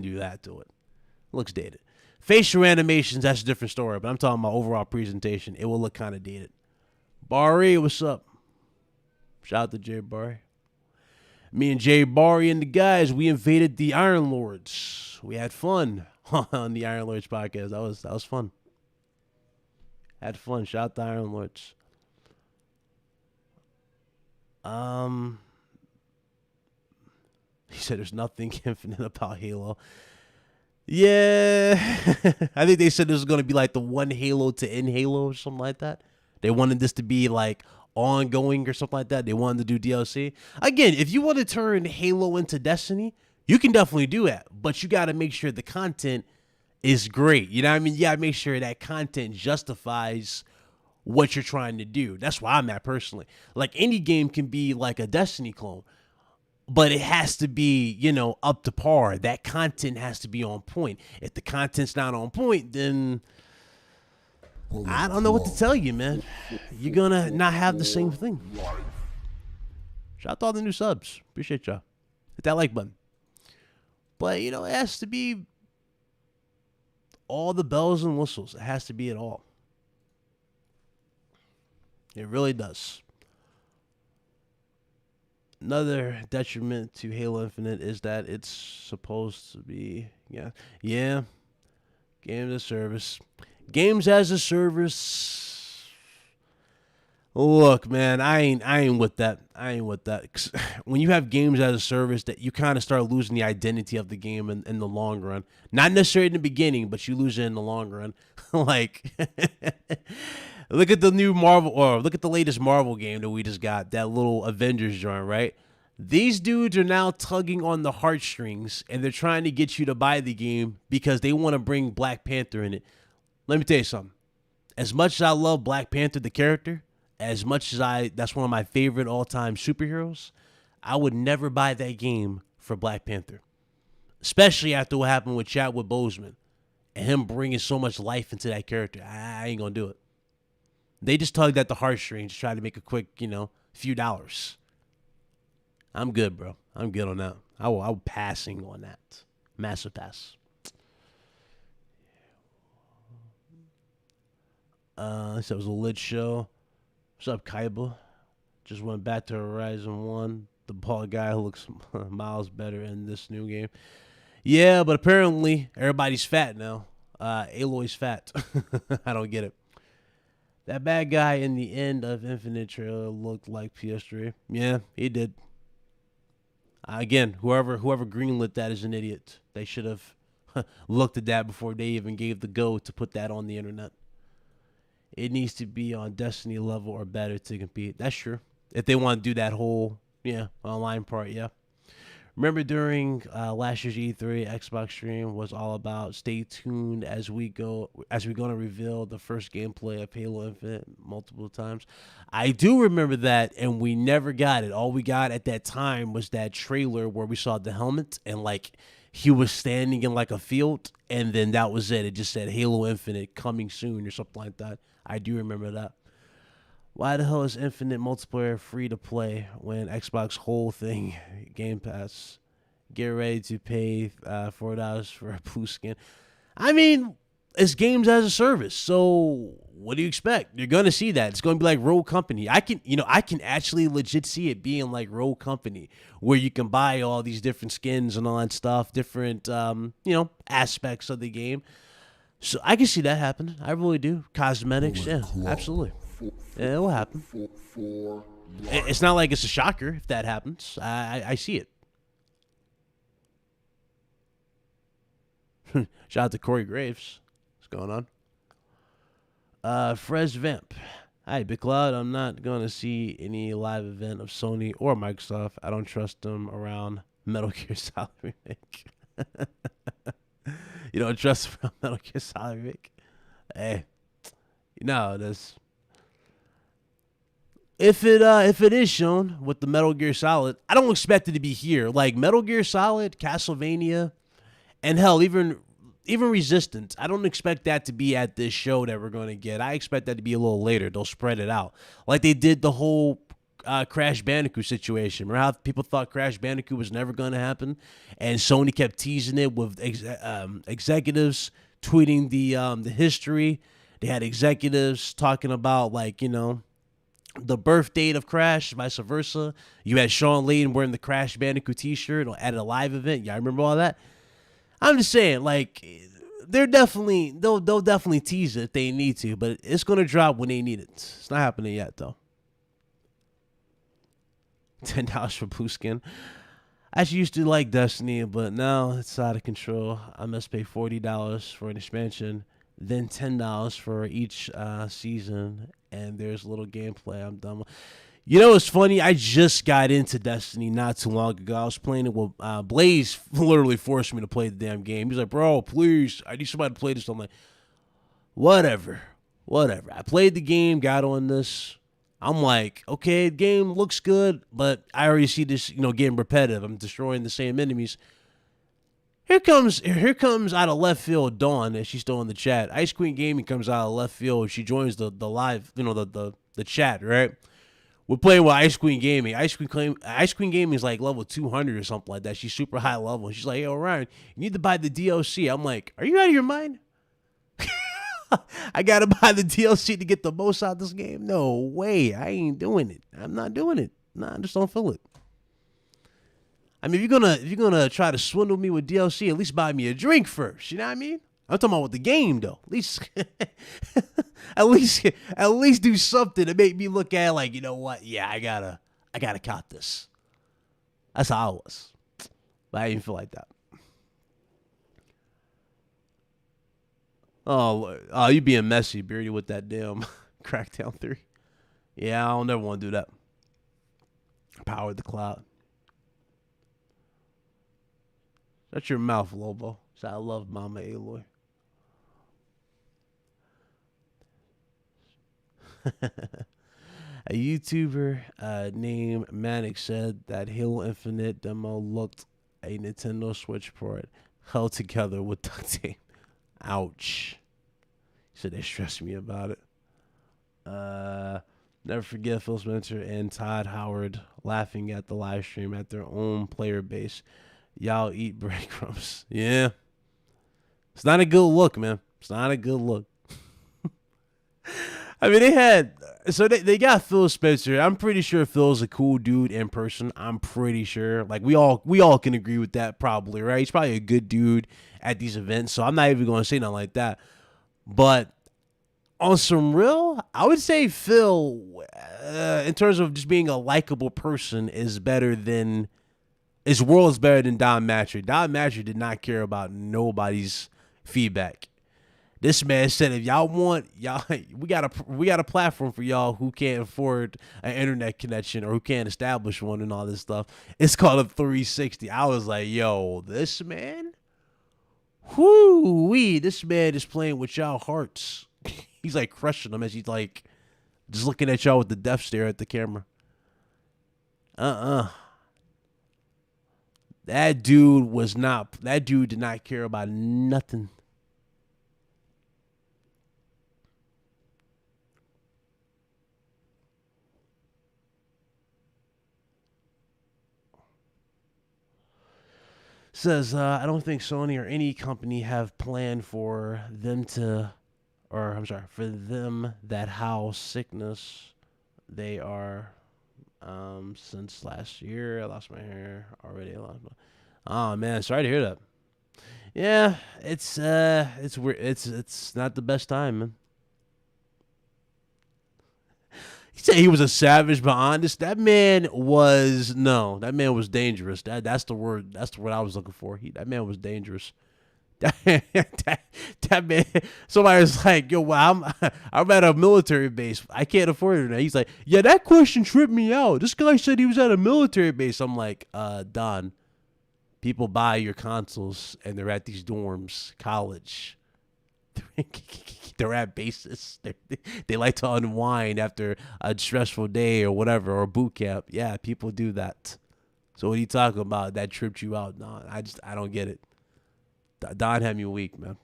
do that to it. It looks dated. Facial animations, that's a different story, but I'm talking about overall presentation. It will look kind of dated. Barry, what's up? Shout out to Jay Barry. Me and Jay Barry and the guys, we invaded the Iron Lords. We had fun on the Iron Lords podcast. That was fun. Had fun. Shout out to Iron Lords. He said there's nothing infinite about Halo. Yeah. I think they said this was going to be like the one Halo to end Halo or something like that. They wanted this to be like ongoing or something like that. They wanted to do DLC. Again, if you want to turn Halo into Destiny, you can definitely do that. But you got to make sure the content is great. You know what I mean? You got to make sure that content justifies what you're trying to do. That's why I'm at personally. Like any game can be like a Destiny clone, but it has to be, up to par. That content has to be on point. If the content's not on point, then I don't know what to tell you, man. You're going to not have the same thing. Shout out to all the new subs. Appreciate y'all. Hit that like button. But, it has to be all the bells and whistles. It has to be it all. It really does. Another detriment to Halo Infinite is that it's supposed to be, games as a service. Games as a service. Look, man, I ain't with that. When you have games as a service, that you kind of start losing the identity of the game in the long run. Not necessarily in the beginning, but you lose it in the long run. Like, look at the new Marvel, or look at the latest Marvel game that we just got, that little Avengers joint, right? These dudes are now tugging on the heartstrings, and they're trying to get you to buy the game because they want to bring Black Panther in it. Let me tell you something. As much as I love Black Panther, the character, as much as that's one of my favorite all-time superheroes, I would never buy that game for Black Panther. Especially after what happened with Chadwick Boseman and him bringing so much life into that character. I ain't going to do it. They just tugged at the heartstrings to try to make a quick, few dollars. I'm good, bro. I'm good on that. I'm passing on that. Massive pass. This was a lit show. What's up, Kaiba? Just went back to Horizon 1. The bald guy who looks miles better in this new game. Yeah, but apparently everybody's fat now. Aloy's fat. I don't get it. That bad guy in the end of Infinite trailer looked like PS3. Yeah, he did. Again, whoever greenlit that is an idiot. They should have looked at that before they even gave the go to put that on the internet. It needs to be on Destiny level or better to compete. That's true. If they want to do that whole online part, yeah. Remember during last year's E3, Xbox stream was all about stay tuned as we're going to reveal the first gameplay of Halo Infinite multiple times. I do remember that, and we never got it. All we got at that time was that trailer where we saw the helmet and like he was standing in like a field, and then that was it. It just said Halo Infinite coming soon or something like that. I do remember that. Why the hell is Infinite multiplayer free to play when Xbox whole thing Game Pass? Get ready to pay $4 for a blue skin. I mean, it's games as a service. So what do you expect? You're gonna see that. It's gonna be like Rogue Company. I can actually legit see it being like Rogue Company, where you can buy all these different skins and all that stuff, different aspects of the game. So I can see that happening. I really do. Cosmetics, yeah, absolutely. Yeah, it will happen. It's not like it's a shocker if that happens. I see it. Shout out to Corey Graves. What's going on? Frez Vamp. Hi, Big Cloud. I'm not going to see any live event of Sony or Microsoft. I don't trust them around Metal Gear Solid Remake. You don't trust them around Metal Gear Solid Remake? Hey, this. If it is shown with the Metal Gear Solid, I don't expect it to be here. Like Metal Gear Solid, Castlevania, and hell, even Resistance. I don't expect that to be at this show that we're going to get. I expect that to be a little later. They'll spread it out like they did the whole Crash Bandicoot situation. Remember how people thought Crash Bandicoot was never going to happen, and Sony kept teasing it with executives tweeting the history. They had executives talking about the birth date of Crash, vice versa. You had Sean Layden wearing the Crash Bandicoot t-shirt at a live event. Yeah, I remember all that. I'm just saying, they'll definitely tease it if they need to, but it's gonna drop when they need it. It's not happening yet though. $10 for blue skin. I used to like Destiny, but now it's out of control. I must pay $40 for an expansion, then $10 for each season, and there's little gameplay. I'm done. It's funny. I just got into Destiny not too long ago. I was playing it with Blaze. Literally forced me to play the damn game. He's like, "Bro, please, I need somebody to play this." I'm like, whatever. I played the game, got on this. I'm like, okay, the game looks good, but I already see this, getting repetitive. I'm destroying the same enemies. Here comes out of left field Dawn, and she's still in the chat. Ice Queen Gaming comes out of left field. She joins the live, the chat, right? We're playing with Ice Queen Gaming. Ice Queen Gaming is like level 200 or something like that. She's super high level. She's like, "Hey, Ryan, you need to buy the DLC." I'm like, "Are you out of your mind? I gotta buy the DLC to get the most out of this game? No way. I ain't doing it. I'm not doing it. Nah, I just don't feel it. I mean, if you're gonna try to swindle me with DLC, at least buy me a drink first. You know what I mean? I'm talking about with the game though. At least, at least do something to make me look at it like, you know what? Yeah, I gotta cop this. That's how I was, but I didn't feel like that. Oh, you being messy, Beardy, with that damn Crackdown 3. Yeah, I don't never want to do that. Power the cloud. Shut your mouth, Lobo. So I love Mama Aloy. A YouTuber named Manic said that Halo Infinite demo looked a Nintendo Switch port held together with duct tape. Ouch. He said they stressed me about it. Never forget Phil Spencer and Todd Howard laughing at the live stream at their own player base. Y'all eat breadcrumbs. Yeah. It's not a good look, man. It's not a good look. I mean, they got Phil Spencer. I'm pretty sure Phil's a cool dude in person. I'm pretty sure. Like we all can agree with that probably, right? He's probably a good dude at these events. So I'm not even going to say nothing like that. But on some real, I would say Phil, in terms of just being a likable person, is better than his world is better than Don Matcher. Don Matcher did not care about nobody's feedback. This man said, if y'all want, we got a platform for y'all who can't afford an internet connection or who can't establish one and all this stuff. It's called a 360. I was like, yo, this man, this man is playing with y'all hearts. He's like crushing them as he's like just looking at y'all with the death stare at the camera. That dude did not care about nothing. Says, I don't think Sony or any company have planned for them for them that house sickness. They are, since last year, I lost my hair already. Oh man, sorry to hear that. Yeah, it's weird. It's not the best time, man. He said he was a savage but honest. That man was dangerous. That's the word. That's the word I was looking for. That man was dangerous. That man. Somebody was like, "Yo, well, I'm at a military base. I can't afford it." He's like, "Yeah, that question tripped me out. This guy said he was at a military base." I'm like, Don, people buy your consoles and they're at these dorms, college. They're at bases. They like to unwind after a stressful day or whatever, or boot camp. Yeah, people do that. So what are you talking about? That tripped you out? No, I don't get it. Don had me weak, man.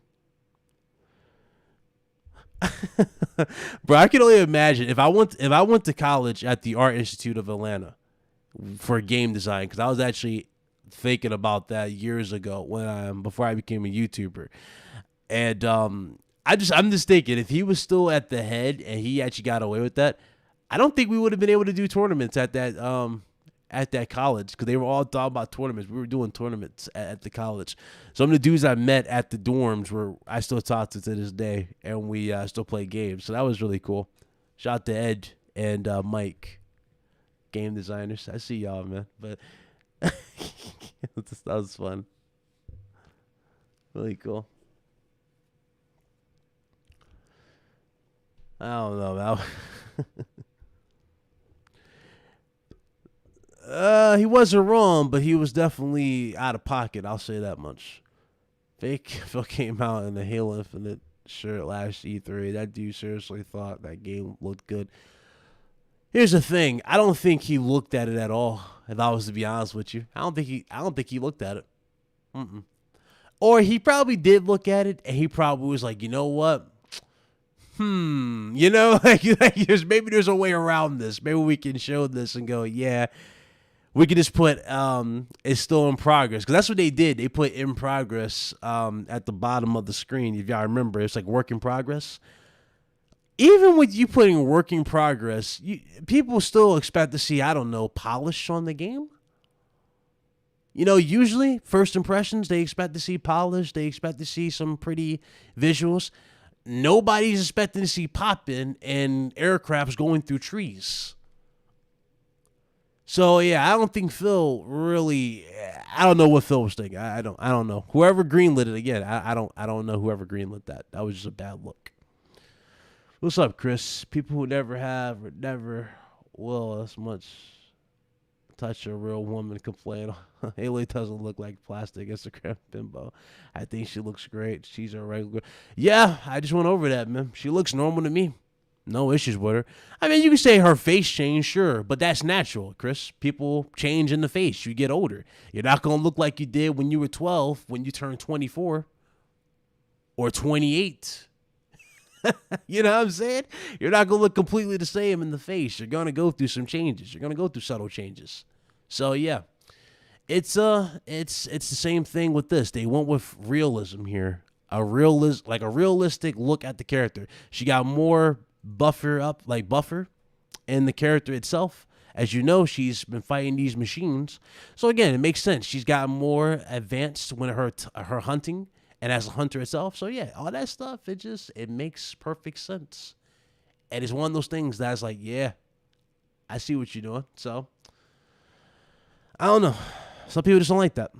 Bro, I can only imagine if I went to college at the Art Institute of Atlanta for game design, because I was actually thinking about that years ago before I became a YouTuber. And I'm just thinking, if he was still at the head and he actually got away with that, I don't think we would have been able to do tournaments at that college, because they were all talking about tournaments. We were doing tournaments at the college. Some of the dudes I met at the dorms I still talk to this day, and we still play games. So that was really cool. Shout out to Ed and Mike, game designers. I see y'all, man. But that was fun. Really cool. I don't know. He wasn't wrong, but he was definitely out of pocket. I'll say that much. Phil came out in the Halo Infinite shirt last E3. That dude seriously thought that game looked good. Here's the thing. I don't think he looked at it at all. If I was to be honest with you, I don't think he looked at it. Or he probably did look at it, and he probably was like, you know what? Like there's a way around this. Maybe we can show this and go, yeah, we could just put it's still in progress, because that's what they did. They put in progress at the bottom of the screen. If y'all remember, it's like work in progress. Even with you putting work in progress, people still expect to see, I don't know, polish on the game. Usually first impressions, they expect to see polish. They expect to see some pretty visuals. Nobody's expecting to see popping and aircrafts going through trees. So yeah, I don't think Phil really. I don't know what Phil was thinking. I don't know. Whoever greenlit it again, I don't know whoever greenlit that. That was just a bad look. What's up, Chris? People who never have or never will as much touch a real woman complain. Aloy doesn't look like plastic Instagram bimbo. I think she looks great. She's a regular. Yeah, I just went over that, man. She looks normal to me. No issues with her. I mean, you can say her face changed, sure, but that's natural, Chris. People change in the face. You get older. You're not going to look like you did when you were 12, when you turned 24 or 28. You know what I'm saying? You're not going to look completely the same in the face. You're going to go through some changes. You're going to go through subtle changes. So, yeah. It's the same thing with this. They went with realism here. A realistic look at the character. She got more buffer in the character itself. As you know, she's been fighting these machines. So again, it makes sense. She's got more advanced when her hunting and as a hunter itself. So yeah, all that stuff, it makes perfect sense. And it's one of those things that's like, yeah, I see what you're doing. So I don't know. Some people just don't like that.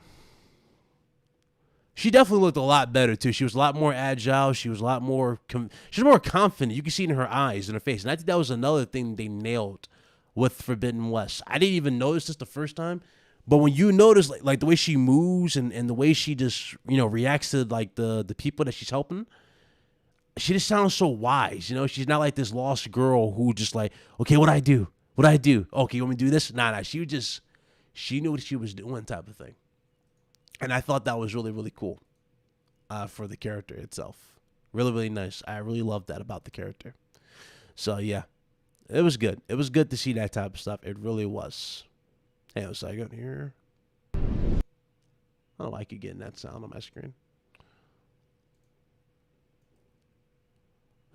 She definitely looked a lot better too. She was a lot more agile. She was a lot more. She was more confident. You could see it in her eyes and her face. And I think that was another thing they nailed with Forbidden West. I didn't even notice this the first time, but when you notice like the way she moves and the way she just reacts to like the people that she's helping, she just sounds so wise. She's not like this lost girl who just like, okay, what I do? Okay, you want me to do this? Nah. She knew what she was doing, type of thing. And I thought that was really, really cool for the character itself. Really, really nice. I really loved that about the character. So, yeah, it was good. It was good to see that type of stuff. It really was. Hang on a second here. I don't like you getting that sound on my screen.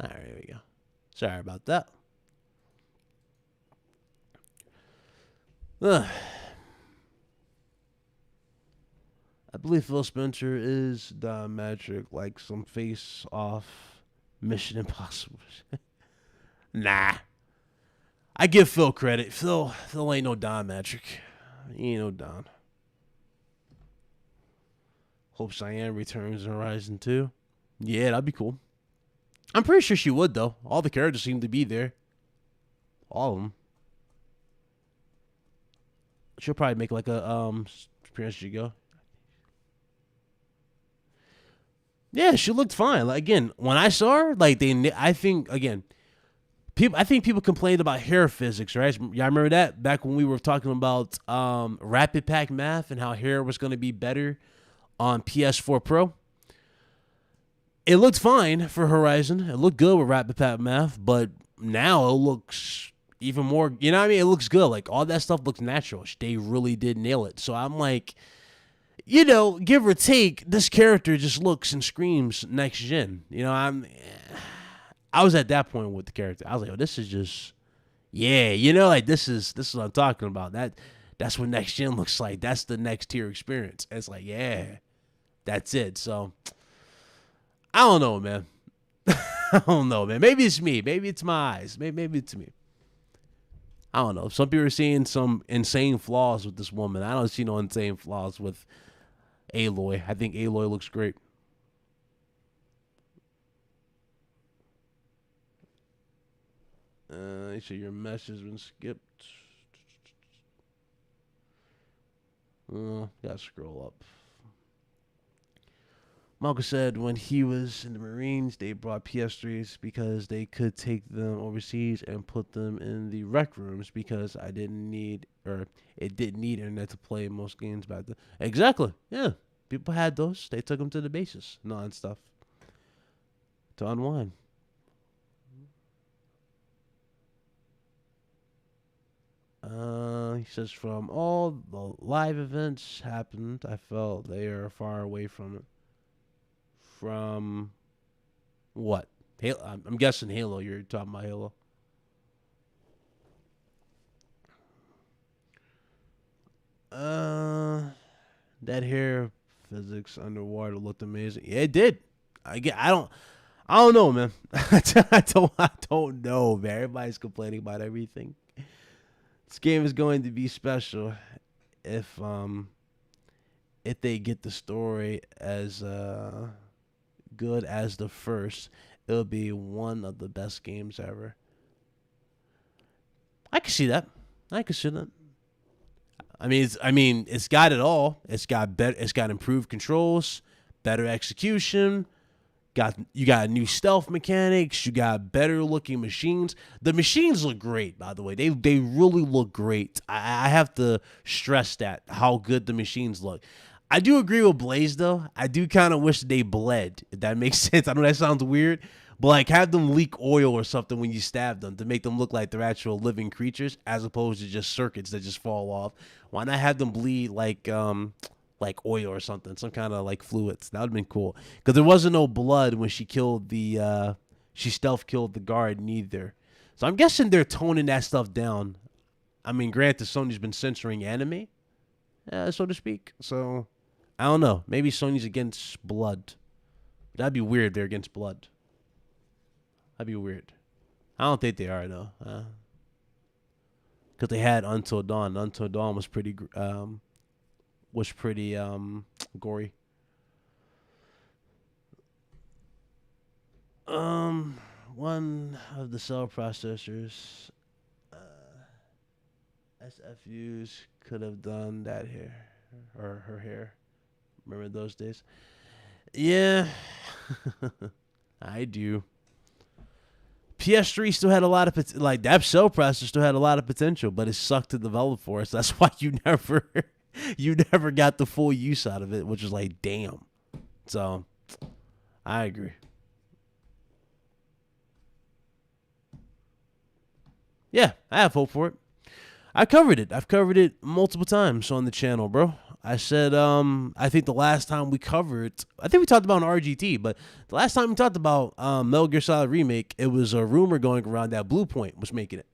All right, here we go. Sorry about that. I believe Phil Spencer is diametric, like some face-off Mission Impossible. Nah. I give Phil credit. Phil ain't no diametric. He ain't no Don. Hope Cyan returns in Horizon 2. Yeah, that'd be cool. I'm pretty sure she would, though. All the characters seem to be there. All of them. She'll probably make like a appearance. You go. Yeah, she looked fine. Like, again, when I saw her, like I think people complained about hair physics, right? Y'all remember that back when we were talking about rapid pack math and how hair was going to be better on PS4 Pro. It looked fine for Horizon. It looked good with rapid pack math, but now it looks even more. You know what I mean? It looks good. Like all that stuff looks natural. They really did nail it. So I'm like, give or take, this character just looks and screams next gen. I was at that point with the character. I was like, oh, this is just, yeah, like this is what I'm talking about. That's what next gen looks like. That's the next tier experience. And it's like, yeah, that's it. So I don't know, man. I don't know, man. Maybe it's me. Maybe it's my eyes. Maybe it's me. I don't know. Some people are seeing some insane flaws with this woman. I don't see no insane flaws with Aloy. I think Aloy looks great. You see your message has been skipped. Gotta scroll up. Malcolm said when he was in the Marines, they brought PS3s because they could take them overseas and put them in the rec rooms because it didn't need internet to play most games back then. Exactly. Yeah. People had those. They took them to the bases and stuff to unwind. He says, from all the live events happened, I felt they are far away from it. From what? Halo, I'm guessing Halo. You're talking about Halo. That hair physics underwater looked amazing. Yeah, it did. I don't know, man. I don't know, man. Everybody's complaining about everything. This game is going to be special if they get the story as good as the first. It'll be one of the best games ever. I can see that. I mean, it's got it all. It's got improved controls, better execution. You got new stealth mechanics. You got better looking machines. The machines look great, by the way. They really look great. I have to stress that, how good the machines look. I do agree with Blaze, though. I do kind of wish they bled, if that makes sense. I know that sounds weird, but like have them leak oil or something when you stab them to make them look like they're actual living creatures as opposed to just circuits that just fall off. Why not have them bleed like oil or something, some kind of like fluids? That would have been cool. Because there wasn't no blood when she killed the she stealth killed the guard neither. So I'm guessing they're toning that stuff down. I mean, granted, Sony's been censoring anime, so to speak. So I don't know. Maybe Sony's against blood. That'd be weird. They're against blood. That'd be weird. I don't think they are though. Because they had Until Dawn. Until Dawn was pretty gory. One of the cell processors SFUs could have done that hair or her hair. Remember those days? Yeah, I do. PS3 still had a lot of that cell processor still had a lot of potential, but it sucked to develop for us. That's why you never got the full use out of it, which is like damn. So I agree. Yeah, I have hope for it. I covered it. I've covered it multiple times on the channel, bro. I said, I think the last time we covered, I think we talked about an RGT, but the last time we talked about Metal Gear Solid Remake, it was a rumor going around that Blue Point was making it.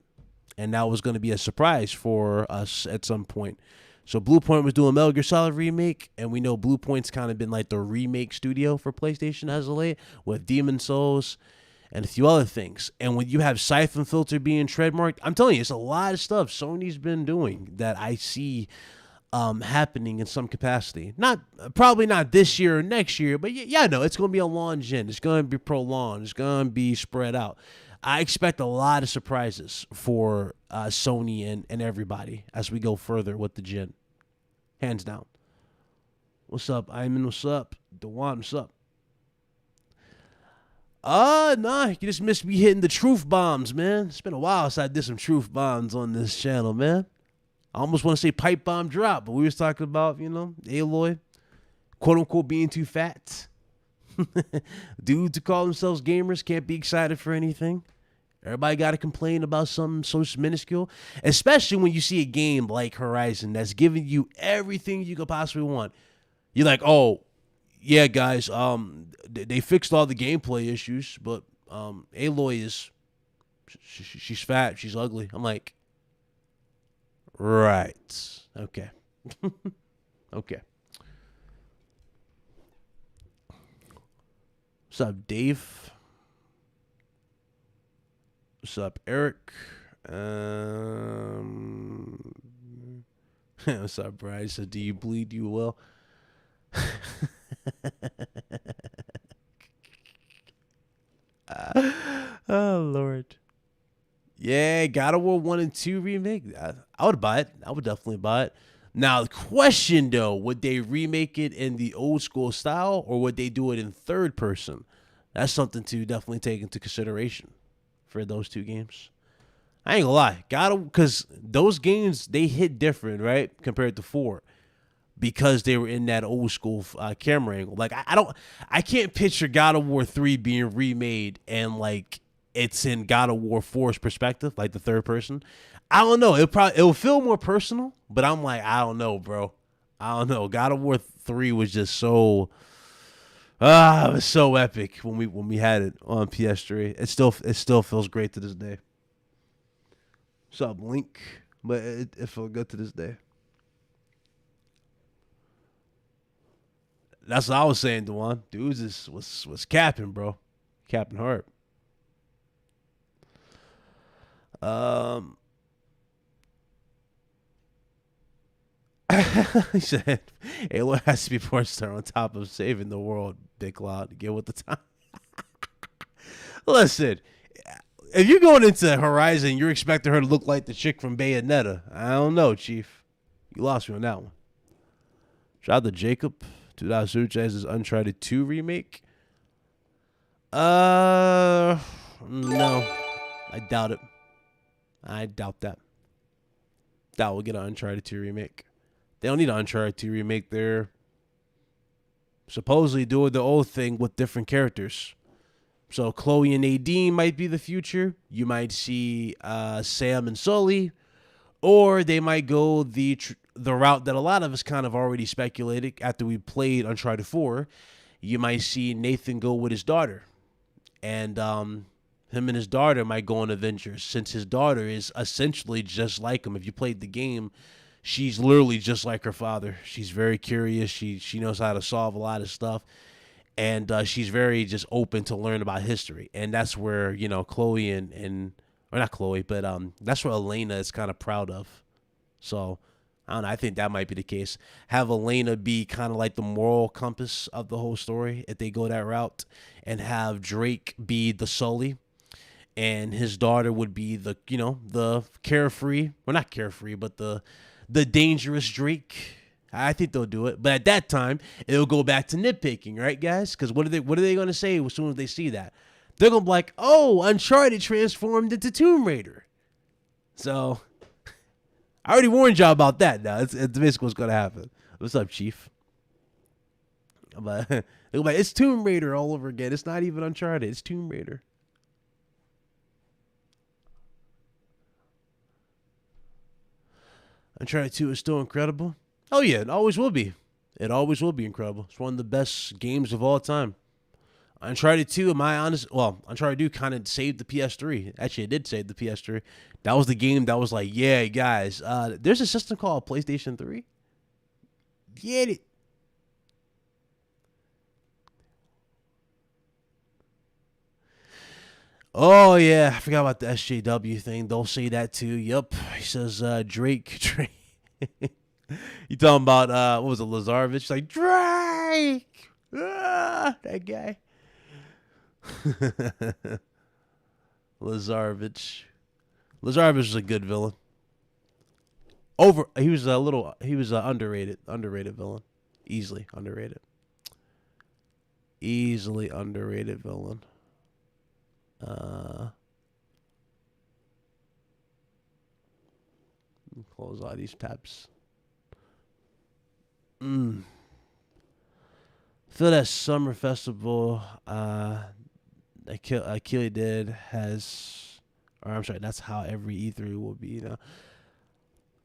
And that was going to be a surprise for us at some point. So Blue Point was doing Metal Gear Solid Remake, and we know Blue Point's kind of been like the remake studio for PlayStation as of late, with Demon Souls and a few other things. And when you have Siphon Filter being trademarked, I'm telling you, it's a lot of stuff Sony's been doing that I see happening in some capacity. Probably not this year or next year, but yeah, no, it's going to be a long gen. It's going to be prolonged. It's going to be spread out. I expect a lot of surprises for Sony and everybody as we go further with the gen. Hands down. What's up, Iman? What's up? Dewan, what's up? Nah, you just missed me hitting the truth bombs, man. It's been a while since I did some truth bombs on this channel, man. I almost want to say pipe bomb drop, but we was talking about, Aloy, quote unquote, being too fat. Dudes who call themselves gamers can't be excited for anything. Everybody got to complain about something so minuscule, especially when you see a game like Horizon that's giving you everything you could possibly want. You're like, oh, yeah, guys, they fixed all the gameplay issues, but Aloy is, she's fat, she's ugly. I'm like, right, okay, okay. What's up, Dave? What's up, Eric? What's up, Brad? So, do you bleed? You will. Oh Lord. Yeah, God of War 1 and 2 remake. I would buy it. I would definitely buy it. Now the question though, would they remake it in the old school style or would they do it in third person? That's something to definitely take into consideration for those two games. I ain't gonna lie, because those games, they hit different, right, compared to 4. Because they were in that old school camera angle. Like I can't picture God of War 3 being remade and like it's in God of War 4's perspective, like the third person. I don't know. It'll feel more personal, but I'm like, I don't know, bro. I don't know. God of War 3 was just so it was so epic when we had it on PS3. It still feels great to this day. What's up, Link? But it felt good to this day. That's what I was saying, Dewan. Dudes was capping, bro. Capping hard. He said, Aloy has to be porn star on top of saving the world, Big Cloud, to get with the time. Listen, if you're going into Horizon, you're expecting her to look like the chick from Bayonetta. I don't know, Chief. You lost me on that one. Shout out to Jacob. 2000 as his Uncharted 2 remake. No. I doubt it. I doubt that. Doubt we'll get an Uncharted 2 remake. They don't need an Uncharted 2 remake. They're supposedly doing the old thing with different characters. So Chloe and Nadine might be the future. You might see Sam and Sully. Or they might go the route that a lot of us kind of already speculated after we played Uncharted 4. You might see Nathan go with his daughter. And Him and his daughter might go on adventures, since his daughter is essentially just like him. If you played the game, she's literally just like her father. She's very curious. She knows how to solve a lot of stuff, and she's very just open to learn about history. And that's where Chloe and or not Chloe, but that's what Elena is kind of proud of. So I don't know. I think that might be the case. Have Elena be kind of like the moral compass of the whole story if they go that route, and have Drake be the Sully, and his daughter would be the the carefree, well not carefree, but the dangerous Drake. I think they'll do it, but at that time it'll go back to nitpicking, right, guys? Because what are they going to say as soon as they see that? They're gonna be like, "Oh, Uncharted transformed into Tomb Raider." So I already warned y'all about that. Now it's basically what's gonna happen. What's up, Chief? But they're like, it's Tomb Raider all over again. It's not even Uncharted. It's Tomb Raider. Uncharted 2 is still incredible. Oh yeah, it always will be. It always will be incredible. It's one of the best games of all time. Uncharted 2, Uncharted 2 kind of saved the PS3. Actually, it did save the PS3. That was the game that was like, yeah, guys, there's a system called PlayStation 3. Get it. Oh, yeah, I forgot about the SJW thing. They'll say that too. Yup. He says, Drake. You talking about, what was it, Lazarevich? Like, Drake! That guy. Lazarevich was a good villain. He was a underrated villain. Easily underrated villain. Close all these tabs. Feel that summer festival Achille did has, or I'm sorry, that's how every E3 will be.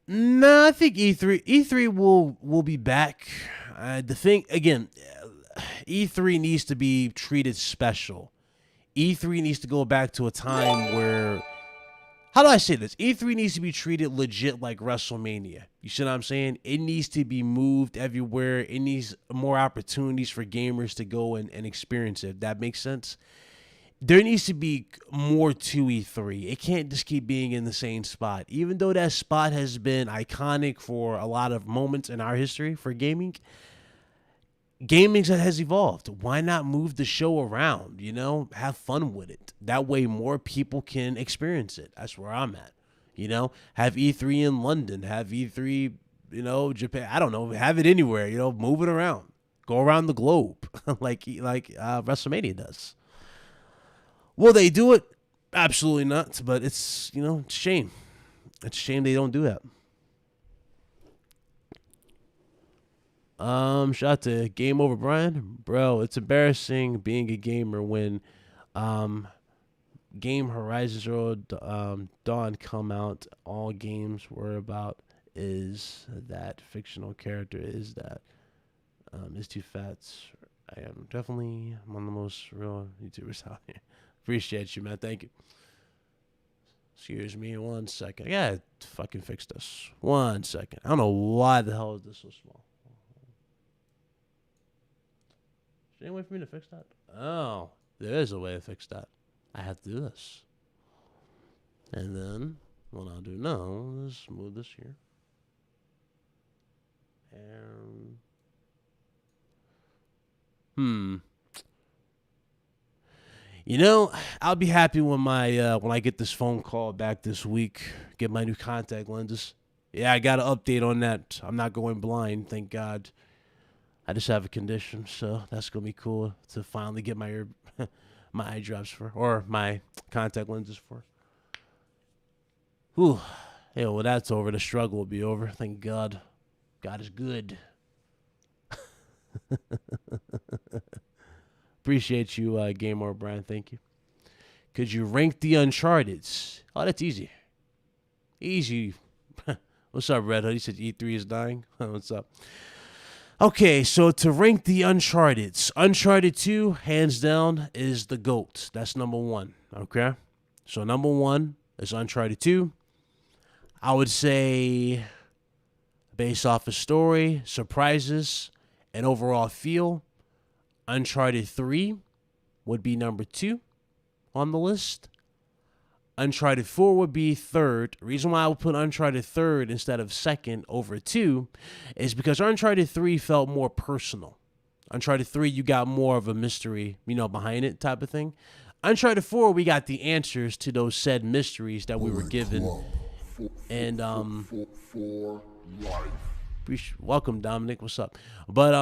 No, I think E3 will be back. The thing again, E3 needs to be treated special. E3 needs to go back to a time where, how do I say this? E3 needs to be treated legit like WrestleMania. You see what I'm saying? It needs to be moved everywhere. It needs more opportunities for gamers to go and experience it. If that makes sense. There needs to be more to E3. It can't just keep being in the same spot. Even though that spot has been iconic for a lot of moments in our history for gaming, gaming has evolved. Why not move the show around? Have fun with it. That way more people can experience it. That's where I'm at. Have E3 in London. Have E3, Japan. I don't know. Have it anywhere. Move it around. Go around the globe like WrestleMania does. Will they do it? Absolutely not. But it's, it's a shame. It's a shame they don't do that. Shout out to Game Over Brian. Bro, it's embarrassing being a gamer when Game Horizon Zero Dawn come out. All games were about is that fictional character is too fat. I am definitely one of the most real YouTubers out here. Appreciate you, man. Thank you. Excuse me 1 second. I gotta fucking fix this. 1 second. I don't know why the hell is this so small. Is there any way for me to fix that? Oh, there is a way to fix that. I have to do this. And then what I'll do now is move this here. And I'll be happy when when I get this phone call back this week, get my new contact lenses. Yeah, I got an update on that. I'm not going blind, thank God. I just have a condition, so that's gonna be cool to finally get my my eye drops for, or my contact lenses for. Whew. Hey, well, that's over. The struggle will be over. Thank God. God is good. Appreciate you, Game Over Brian. Thank you. Could you rank the Uncharteds? Oh, that's easy. Easy. What's up, Red Hood? He said E3 is dying. What's up? Okay, so to rank the Uncharted, Uncharted 2, hands down, is the GOAT. That's number one. Okay? So number one is Uncharted 2. I would say, based off of story, surprises, and overall feel, Uncharted 3 would be number 2 on the list. Uncharted 4 would be third. The reason why I would put Uncharted third instead of second over 2 is because Uncharted 3 felt more personal. Uncharted 3, you got more of a mystery, behind it type of thing. Uncharted 4, we got the answers to those said mysteries that we were given. And, For life. welcome, Dominic. What's up? But,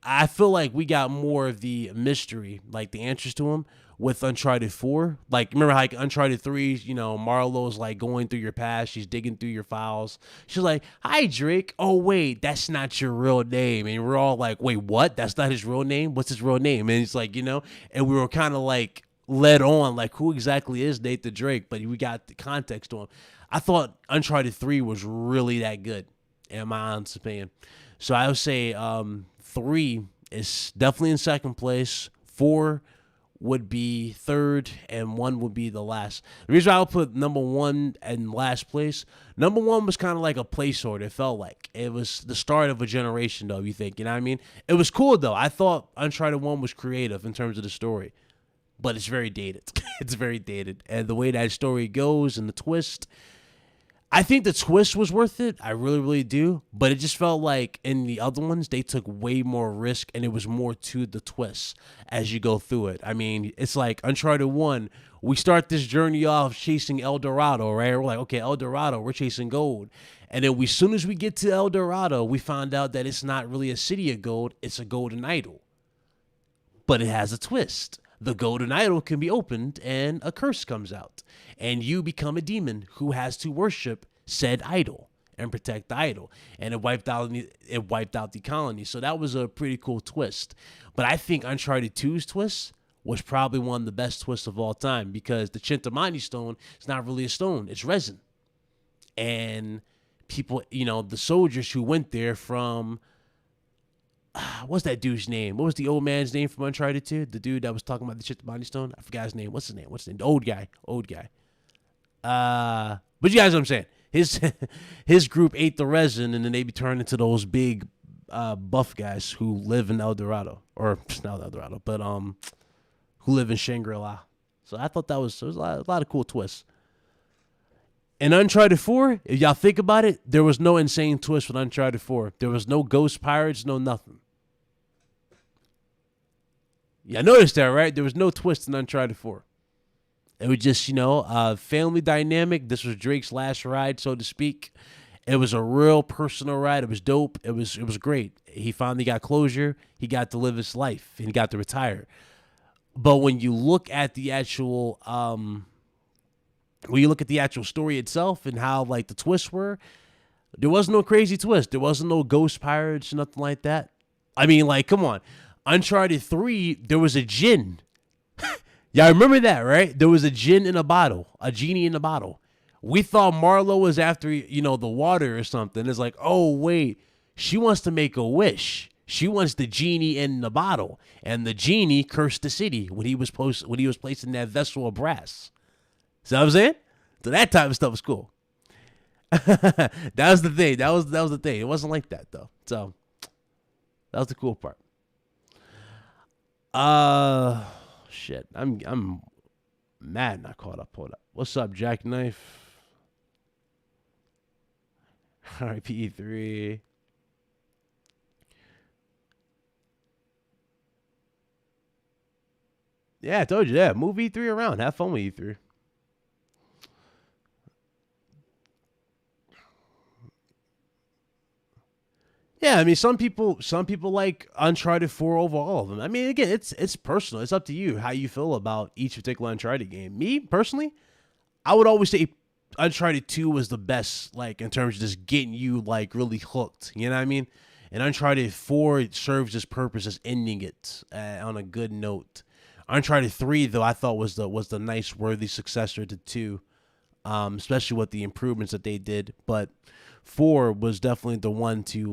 I feel like we got more of the mystery, like the answers to them, with Uncharted 4. Like, remember how Uncharted 3, Marlo's like going through your past. She's digging through your files. She's like, "Hi, Drake. Oh, wait, that's not your real name." And we're all like, "Wait, what? That's not his real name? What's his real name?" And it's like, and we were kind of like led on, like, who exactly is Nathan Drake? But we got the context to him. I thought Uncharted 3 was really that good, in my honest opinion. So I would say 3 is definitely in second place. 4 would be third, and 1 would be the last. The reason I would put number 1 in last place, number 1 was kind of like a placeholder. It felt like it was the start of a generation, though. You think, you know what I mean? It was cool though. I thought Uncharted 1 was creative in terms of the story, but it's very dated. It's very dated, and the way that story goes and the twist. I think the twist was worth it. I really, really do. But it just felt like in the other ones, they took way more risk, and it was more to the twist as you go through it. I mean, it's like Uncharted 1, we start this journey off chasing El Dorado, right? We're like, okay, El Dorado, we're chasing gold. And then as soon as we get to El Dorado, we find out that it's not really a city of gold, it's a golden idol. But it has a twist. The golden idol can be opened and a curse comes out. And you become a demon who has to worship said idol and protect the idol. And it wiped out the colony. So that was a pretty cool twist. But I think Uncharted 2's twist was probably one of the best twists of all time, because the Chintamani stone is not really a stone, it's resin. And people, the soldiers who went there from what's that dude's name? What was the old man's name from Uncharted 2? The dude that was talking about the Chintamani stone? I forgot his name. What's his name? The old guy. But you guys know what I'm saying. His group ate the resin, and then they be turned into those big buff guys who live in El Dorado. Or not El Dorado, but who live in Shangri-La. So I thought there was a lot of cool twists. In Uncharted 4, if y'all think about it, there was no insane twist with Uncharted 4. There was no ghost pirates, no nothing. Yeah, I noticed that, right? There was no twist in Uncharted 4. It was just, family dynamic. This was Drake's last ride, so to speak. It was a real personal ride. It was dope. It was great. He finally got closure. He got to live his life, and he got to retire. But when you look at the actual, story itself and how like the twists were, there was no crazy twist. There wasn't no ghost pirates, nothing like that. I mean, like, come on. Uncharted 3, there was a djinn. Y'all remember that, right? There was a djinn in a bottle, a genie in a bottle. We thought Marlo was after, the water or something. It's like, oh, wait, she wants to make a wish. She wants the genie in the bottle. And the genie cursed the city when he was placed in that vessel of brass. See what I'm saying? So that type of stuff was cool. That was the thing. That was the thing. It wasn't like that, though. So that was the cool part. Shit. I'm mad not caught up. Hold up. What's up, Jackknife? RIP E3. Yeah, I told you that. Move E3 around. Have fun with E3. Yeah, I mean, some people like Uncharted 4 over all of them. I mean, again, it's personal. It's up to you how you feel about each particular Uncharted game. Me, personally, I would always say Uncharted 2 was the best, like, in terms of just getting you, like, really hooked. You know what I mean? And Uncharted 4, it serves its purpose as ending it on a good note. Uncharted 3, though, I thought was the nice, worthy successor to 2. especially with the improvements that they did. But 4 was definitely the one to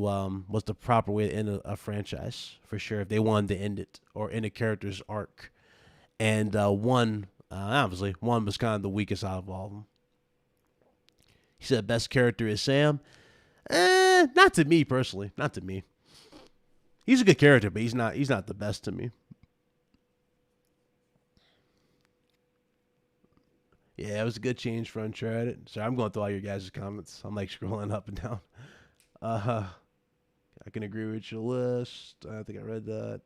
was the proper way to end a franchise for sure. If they wanted to end it or end a character's arc, and 1 obviously 1 was kind of the weakest out of all of them. He said best character is Sam. Not to me personally. Not to me. He's a good character, but he's not the best to me. Yeah, it was a good change for Uncharted. So I'm going through all your guys' comments. I'm like scrolling up and down. I can agree with your list. I think I read that.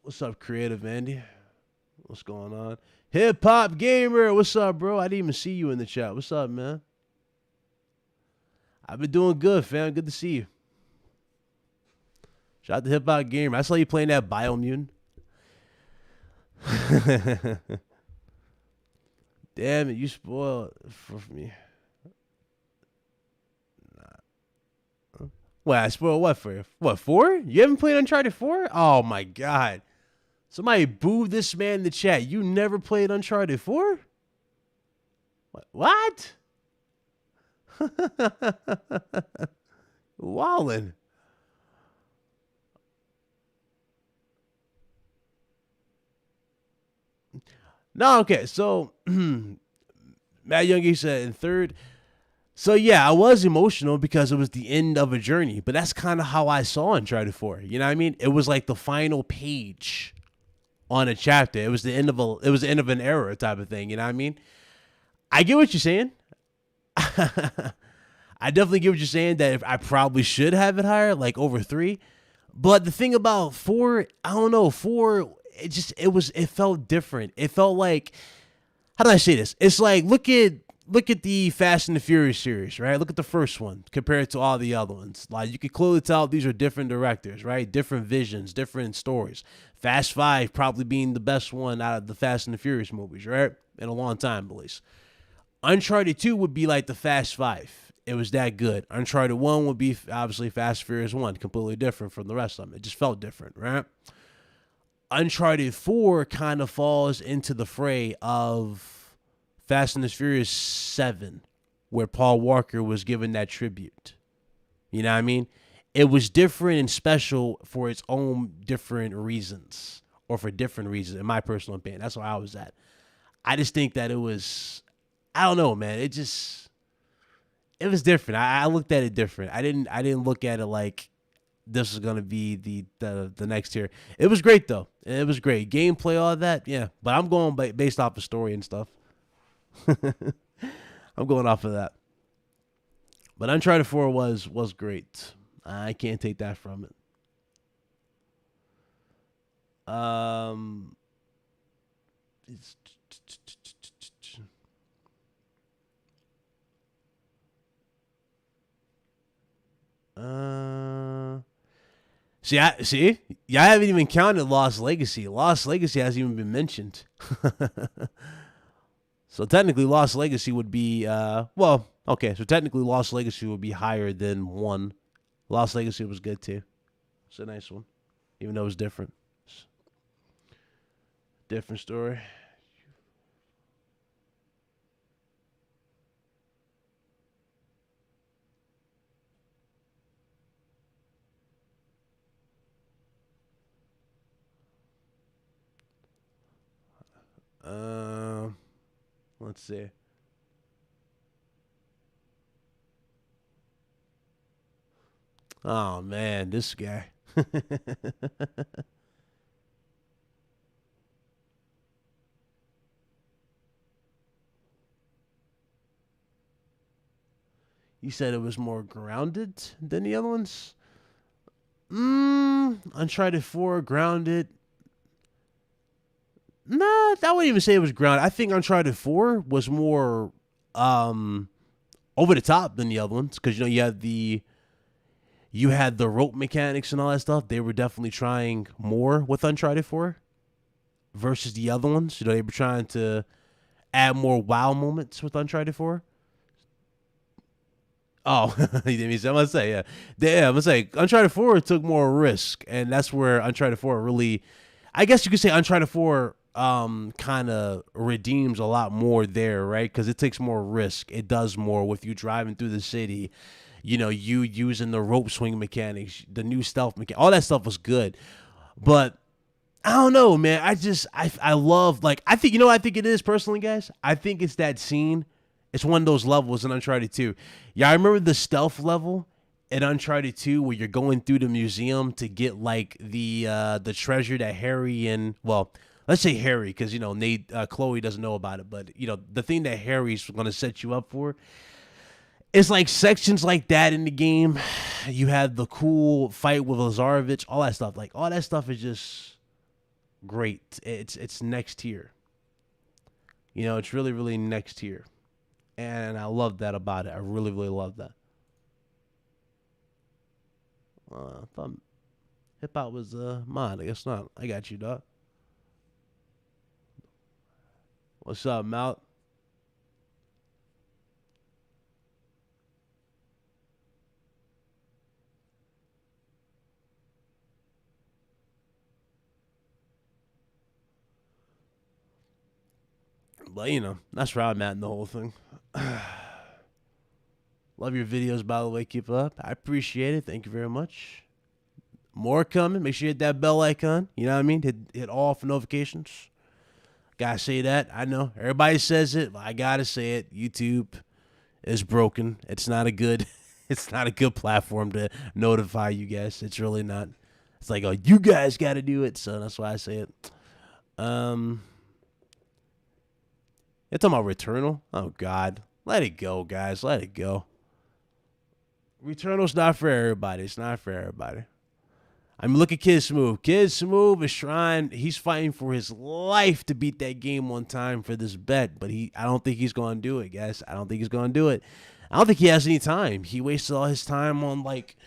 What's up, Creative Andy? What's going on? Hip Hop Gamer, what's up, bro? I didn't even see you in the chat. What's up, man? I've been doing good, fam. Good to see you. Shout out to Hip Hop Gamer. I saw you playing that Biomutant. Damn it, you spoiled for me. Nah. Wait, I spoiled what for you? What, 4? You haven't played Uncharted 4? Oh my god. Somebody booed this man in the chat. You never played Uncharted 4? What? Wallin. No, okay. So Matt Youngie said in 3rd. So yeah, I was emotional because it was the end of a journey, but that's kind of how I saw Uncharted 4. You know what I mean? It was like the final page on a chapter. It was the end of an era type of thing. You know what I mean? I get what you're saying. I definitely get what you're saying that if I probably should have it higher, like over 3. But the thing about 4, I don't know, 4, it felt different. It felt like, how do I say this? It's like, look at the Fast and the Furious series, right? Look at the first one compared to all the other ones. Like, you could clearly tell these are different directors, right? Different visions, different stories. Fast 5 probably being the best one out of the Fast and the Furious movies, right? In a long time, at least. Uncharted 2 would be like the Fast 5. It was that good. Uncharted 1 would be obviously Fast and Furious 1, completely different from the rest of them. It just felt different, right? Uncharted 4 kind of falls into the fray of Fast and the Furious 7, where Paul Walker was given that tribute. You know what I mean? It was different and special for its own different reasons, or for different reasons, in my personal opinion. That's where I was at. I just think that it was, I don't know, man. It was different. I looked at it different. I didn't look at it like this is gonna be the next tier. It was great though. It was great. Gameplay, all that, yeah. But I'm going based off of story and stuff. I'm going off of that. But Uncharted 4 was great. I can't take that from it. See, y'all haven't even counted Lost Legacy. Lost Legacy hasn't even been mentioned. So technically, Lost Legacy would be, so technically Lost Legacy would be higher than 1. Lost Legacy was good too. It's a nice one, even though it was different. Different story. Let's see. Oh man, this guy. You said it was more grounded than the other ones? Uncharted 4, grounded. Nah, I wouldn't even say it was grounded. I think Uncharted 4 was more over the top than the other ones, because you had the rope mechanics and all that stuff. They were definitely trying more with Uncharted 4 versus the other ones. They were trying to add more wow moments with Uncharted 4. Oh, you didn't mean so. I'm gonna say, yeah. I'm gonna say Uncharted 4 took more risk, and that's where Uncharted 4 really, I guess you could say Uncharted 4 kind of redeems a lot more there, right? Because it takes more risk. It does more with you driving through the city. You know, you using the rope swing mechanics, the new stealth mechanic, all that stuff was good. But I don't know, man. I love, like, I think, you know what I think it is personally, guys? I think it's that scene. It's one of those levels in Uncharted 2. Yeah, I remember the stealth level in Uncharted 2 where you're going through the museum to get, like, the treasure that Harry and, well, let's say Harry, because, you know, Chloe doesn't know about it. But, you know, the thing that Harry's going to set you up for, it's like sections like that in the game. You have the cool fight with Lazarevich, all that stuff. Like, all that stuff is just great. It's next tier. You know, it's really, really next tier. And I love that about it. I really, really love that. I thought hip-hop was mod. I guess not. I got you, dog. What's up, Mal? But, you know, that's where I'm at in the whole thing. Love your videos, by the way. Keep it up. I appreciate it. Thank you very much. More coming. Make sure you hit that bell icon. You know what I mean? Hit all for notifications. Gotta say that. I know. Everybody says it, but I gotta say it. YouTube is broken. It's not a good platform to notify you guys. It's really not. It's like, oh, you guys gotta do it. So that's why I say it. You're talking about Returnal? Oh, God. Let it go, guys. Let it go. Returnal's not for everybody. It's not for everybody. I mean, look at Kid Smooth. Kid Smooth is trying. He's fighting for his life to beat that game on time for this bet. But I don't think he's going to do it, guys. I don't think he's going to do it. I don't think he has any time. He wasted all his time on, like,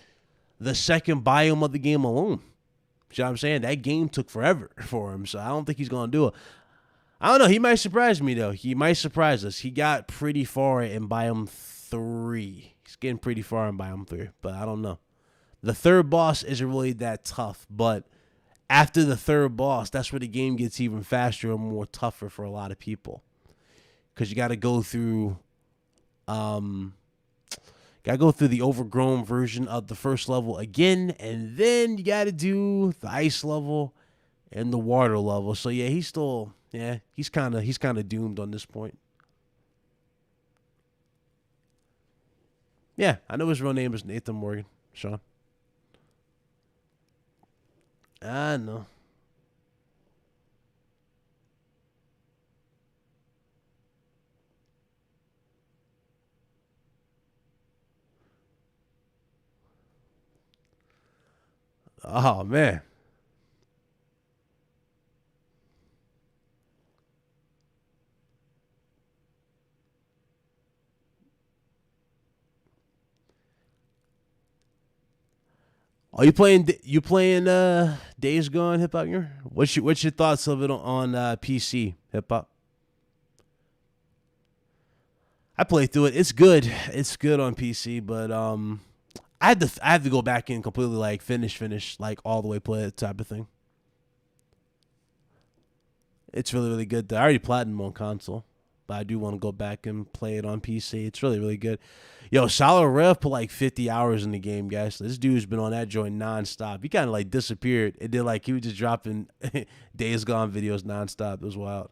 the second biome of the game alone. You know what I'm saying? That game took forever for him. So I don't think he's going to do it. I don't know. He might surprise me, though. He might surprise us. He got pretty far in Biome 3. He's getting pretty far in Biome 3, but I don't know. The third boss isn't really that tough, but after the third boss, that's where the game gets even faster and more tougher for a lot of people. Because you got to go through... the overgrown version of the first level again, and then you got to do the ice level and the water level. So, yeah, he's still... Yeah, he's kind of doomed on this point. Yeah, I know his real name is Nathan Morgan, Sean. I know. Oh, man. Are you playing Days Gone, Hip Hop? What's your thoughts of it on PC, Hip Hop? I played through it. It's good. It's good on PC, but I had to go back and completely like finish like all the way play it type of thing. It's really, really good. I already platinum on console, but I do want to go back and play it on PC. It's really, really good. Yo, Solid Rev put like 50 hours in the game, guys. This dude's been on that joint nonstop. He kind of like disappeared. It did like he was just dropping Days Gone videos nonstop. It was wild.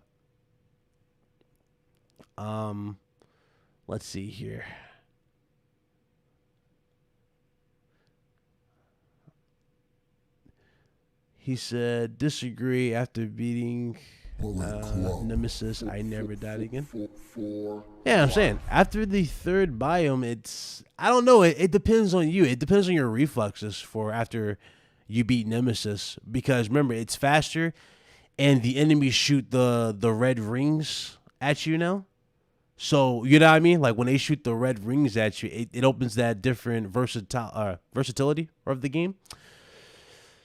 Let's see here. He said, disagree after beating Nemesis, I never died again. Yeah, I'm saying, after the third biome, I don't know, it depends on you. It depends on your reflexes for after you beat Nemesis. Because remember, it's faster, and the enemies shoot the red rings at you now. So, you know what I mean? Like, when they shoot the red rings at you, it opens that different versatility of the game.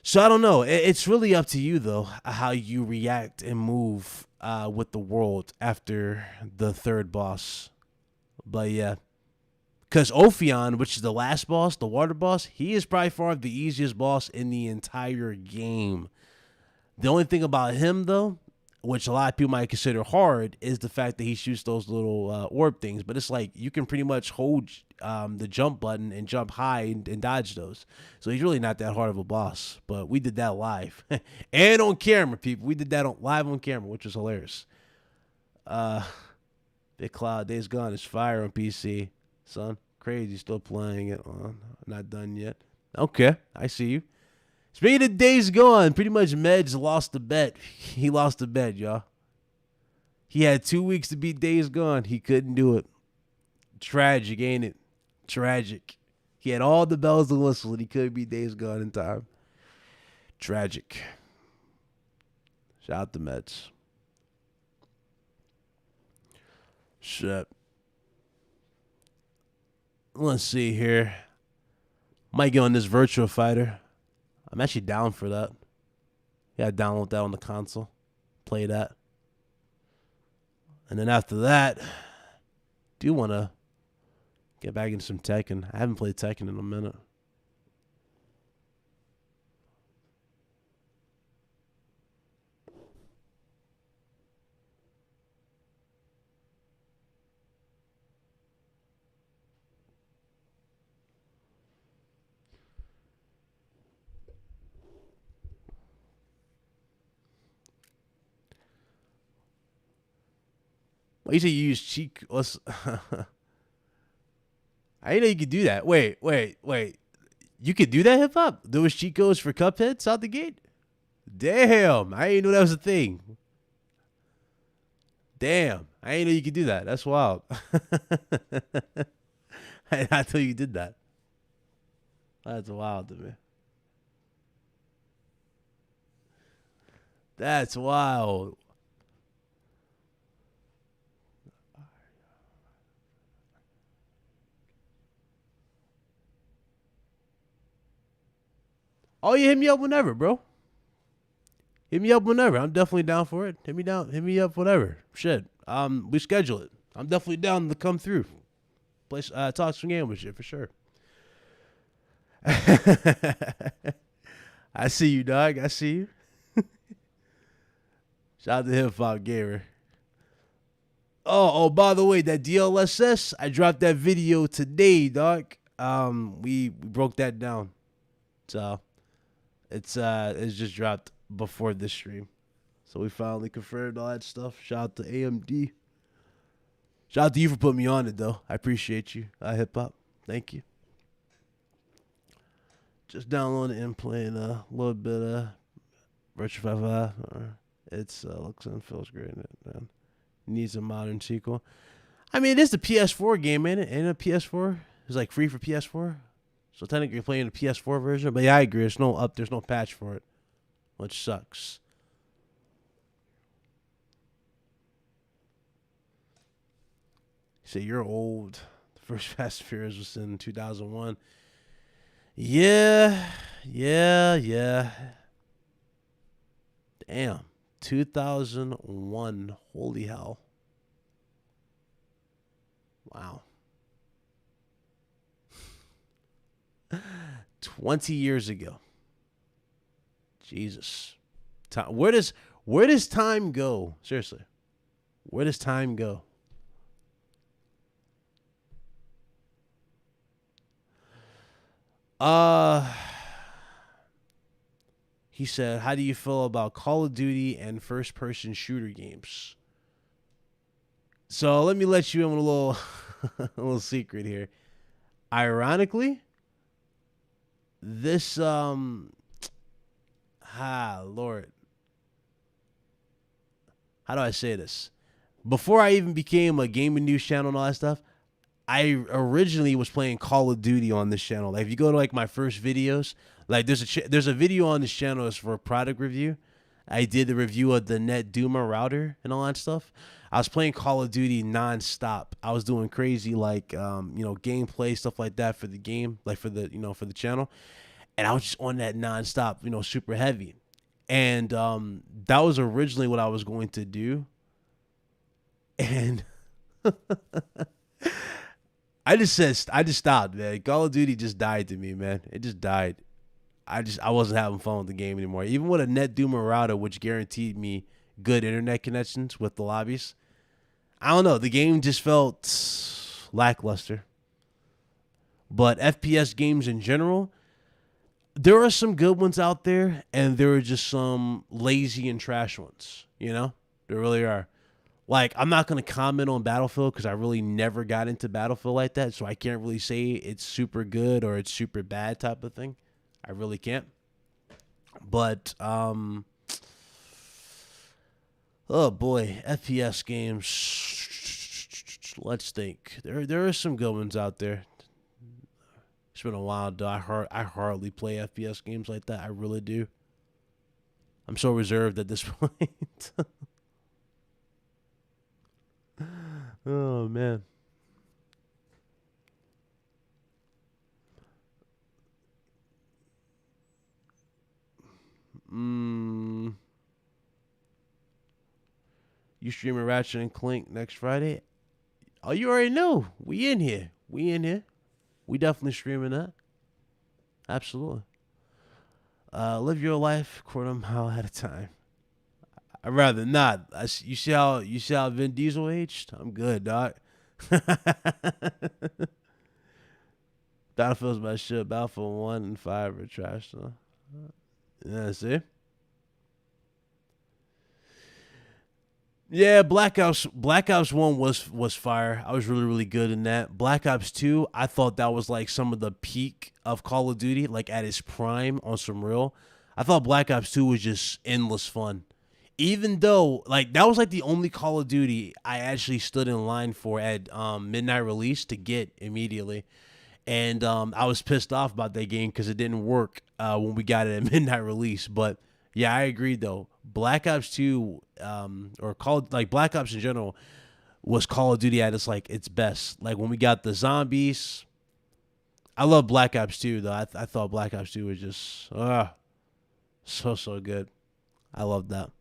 So I don't know. It's really up to you, though, how you react and move with the world after the third boss. But yeah, because Ophion, which is the last boss, the water boss, he is probably far the easiest boss in the entire game. The only thing about him, though, which a lot of people might consider hard, is the fact that he shoots those little orb things. But it's like you can pretty much hold the jump button and jump high and dodge those. So he's really not that hard of a boss. But we did that live and on camera, people. We did that live on camera, which was hilarious. Big Cloud, Days Gone is fire on PC, son. Crazy, still playing it. Not done yet. Okay, I see you. Speaking of Days Gone, pretty much Meds lost the bet. He lost the bet, y'all. He had 2 weeks to beat Days Gone. He couldn't do it. Tragic, ain't it? Tragic. He had all the bells and whistles and he couldn't beat Days Gone in time. Tragic. Shout out to Meds. Shit. Let's see here. Might get on this Virtua Fighter. I'm actually down for that. Yeah, download that on the console. Play that. And then after that, do want to get back into some Tekken. I haven't played Tekken in a minute. You say you use cheat. I didn't know you could do that. Wait. You could do that, Hip Hop? There was cheat codes for Cupheads out the gate? Damn. I didn't know that was a thing. Damn. I didn't know you could do that. That's wild. I did not know you did that. That's wild to me. That's wild. Oh, you hit me up whenever, bro. Hit me up whenever. I'm definitely down for it. Hit me up whenever. Shit. We schedule it. I'm definitely down to come through. Play talk some game with shit for sure. I see you, dog. I see you. Shout out to Hip Hop Gamer. Oh, by the way, that DLSS, I dropped that video today, dog. We broke that down. So it's just dropped before this stream. So we finally confirmed all that stuff. Shout out to AMD. Shout out to you for putting me on it, though. I appreciate you, Hip Hop. Thank you. Just downloading and playing a little bit of Virtua 5. It's looks and feels great. Man. Needs a modern sequel. I mean, it is the PS4 game, ain't it? Ain't it a PS4? It's like free for PS4. So technically you're playing the PS4 version. But yeah, I agree. There's no patch for it, which sucks. Say you're old. The first Fast and Furious was in 2001. Yeah. Damn. 2001. Holy hell. Wow. 20 years ago. Jesus. Where does time go? Seriously. Where does time go? He said, how do you feel about Call of Duty and first-person shooter games? So let me let you in with a little, a little secret here. Ironically, this, Lord. How do I say this? Before I even became a gaming news channel and all that stuff, I originally was playing Call of Duty on this channel. Like if you go to like my first videos, like there's a video on this channel that's for a product review. I did the review of the Net Duma router and all that stuff. I was playing Call of Duty nonstop. I was doing crazy like gameplay stuff like that for the game, like for the for the channel, and I was just on that nonstop, super heavy. And that was originally what I was going to do, and I just stopped, man. Call of Duty just died to me, man. It just died. I wasn't having fun with the game anymore. Even with a Net Duma router, which guaranteed me good internet connections with the lobbies. I don't know. The game just felt lackluster. But FPS games in general, there are some good ones out there, and there are just some lazy and trash ones. You know, there really are. Like, I'm not going to comment on Battlefield because I really never got into Battlefield like that, so I can't really say it's super good or it's super bad type of thing. I really can't. But, oh boy, FPS games. Let's think. There are some good ones out there. It's been a while, though. I hardly play FPS games like that. I really do. I'm so reserved at this point. Oh, man. You streaming Ratchet and Clank next Friday? Oh, you already know. We in here. We definitely streaming that. Absolutely. Live your life quarter mile at a time. I'd rather not. You see how Vin Diesel aged? I'm good, dog. Battlefield's my shit. Battlefield 1 and 5 are trash, though. Yeah, see? Yeah, Black Ops 1 was fire. I was really, really good in that. Black Ops 2, I thought that was like some of the peak of Call of Duty, like at its prime on some real. I thought Black Ops 2 was just endless fun. Even though, like, that was like the only Call of Duty I actually stood in line for at midnight release to get immediately. And I was pissed off about that game because it didn't work when we got it at midnight release. But yeah, I agree though. Black Ops 2 Black Ops in general was Call of Duty at its best. Like when we got the zombies. I love Black Ops 2 though. I thought Black Ops 2 was just so good. I loved that.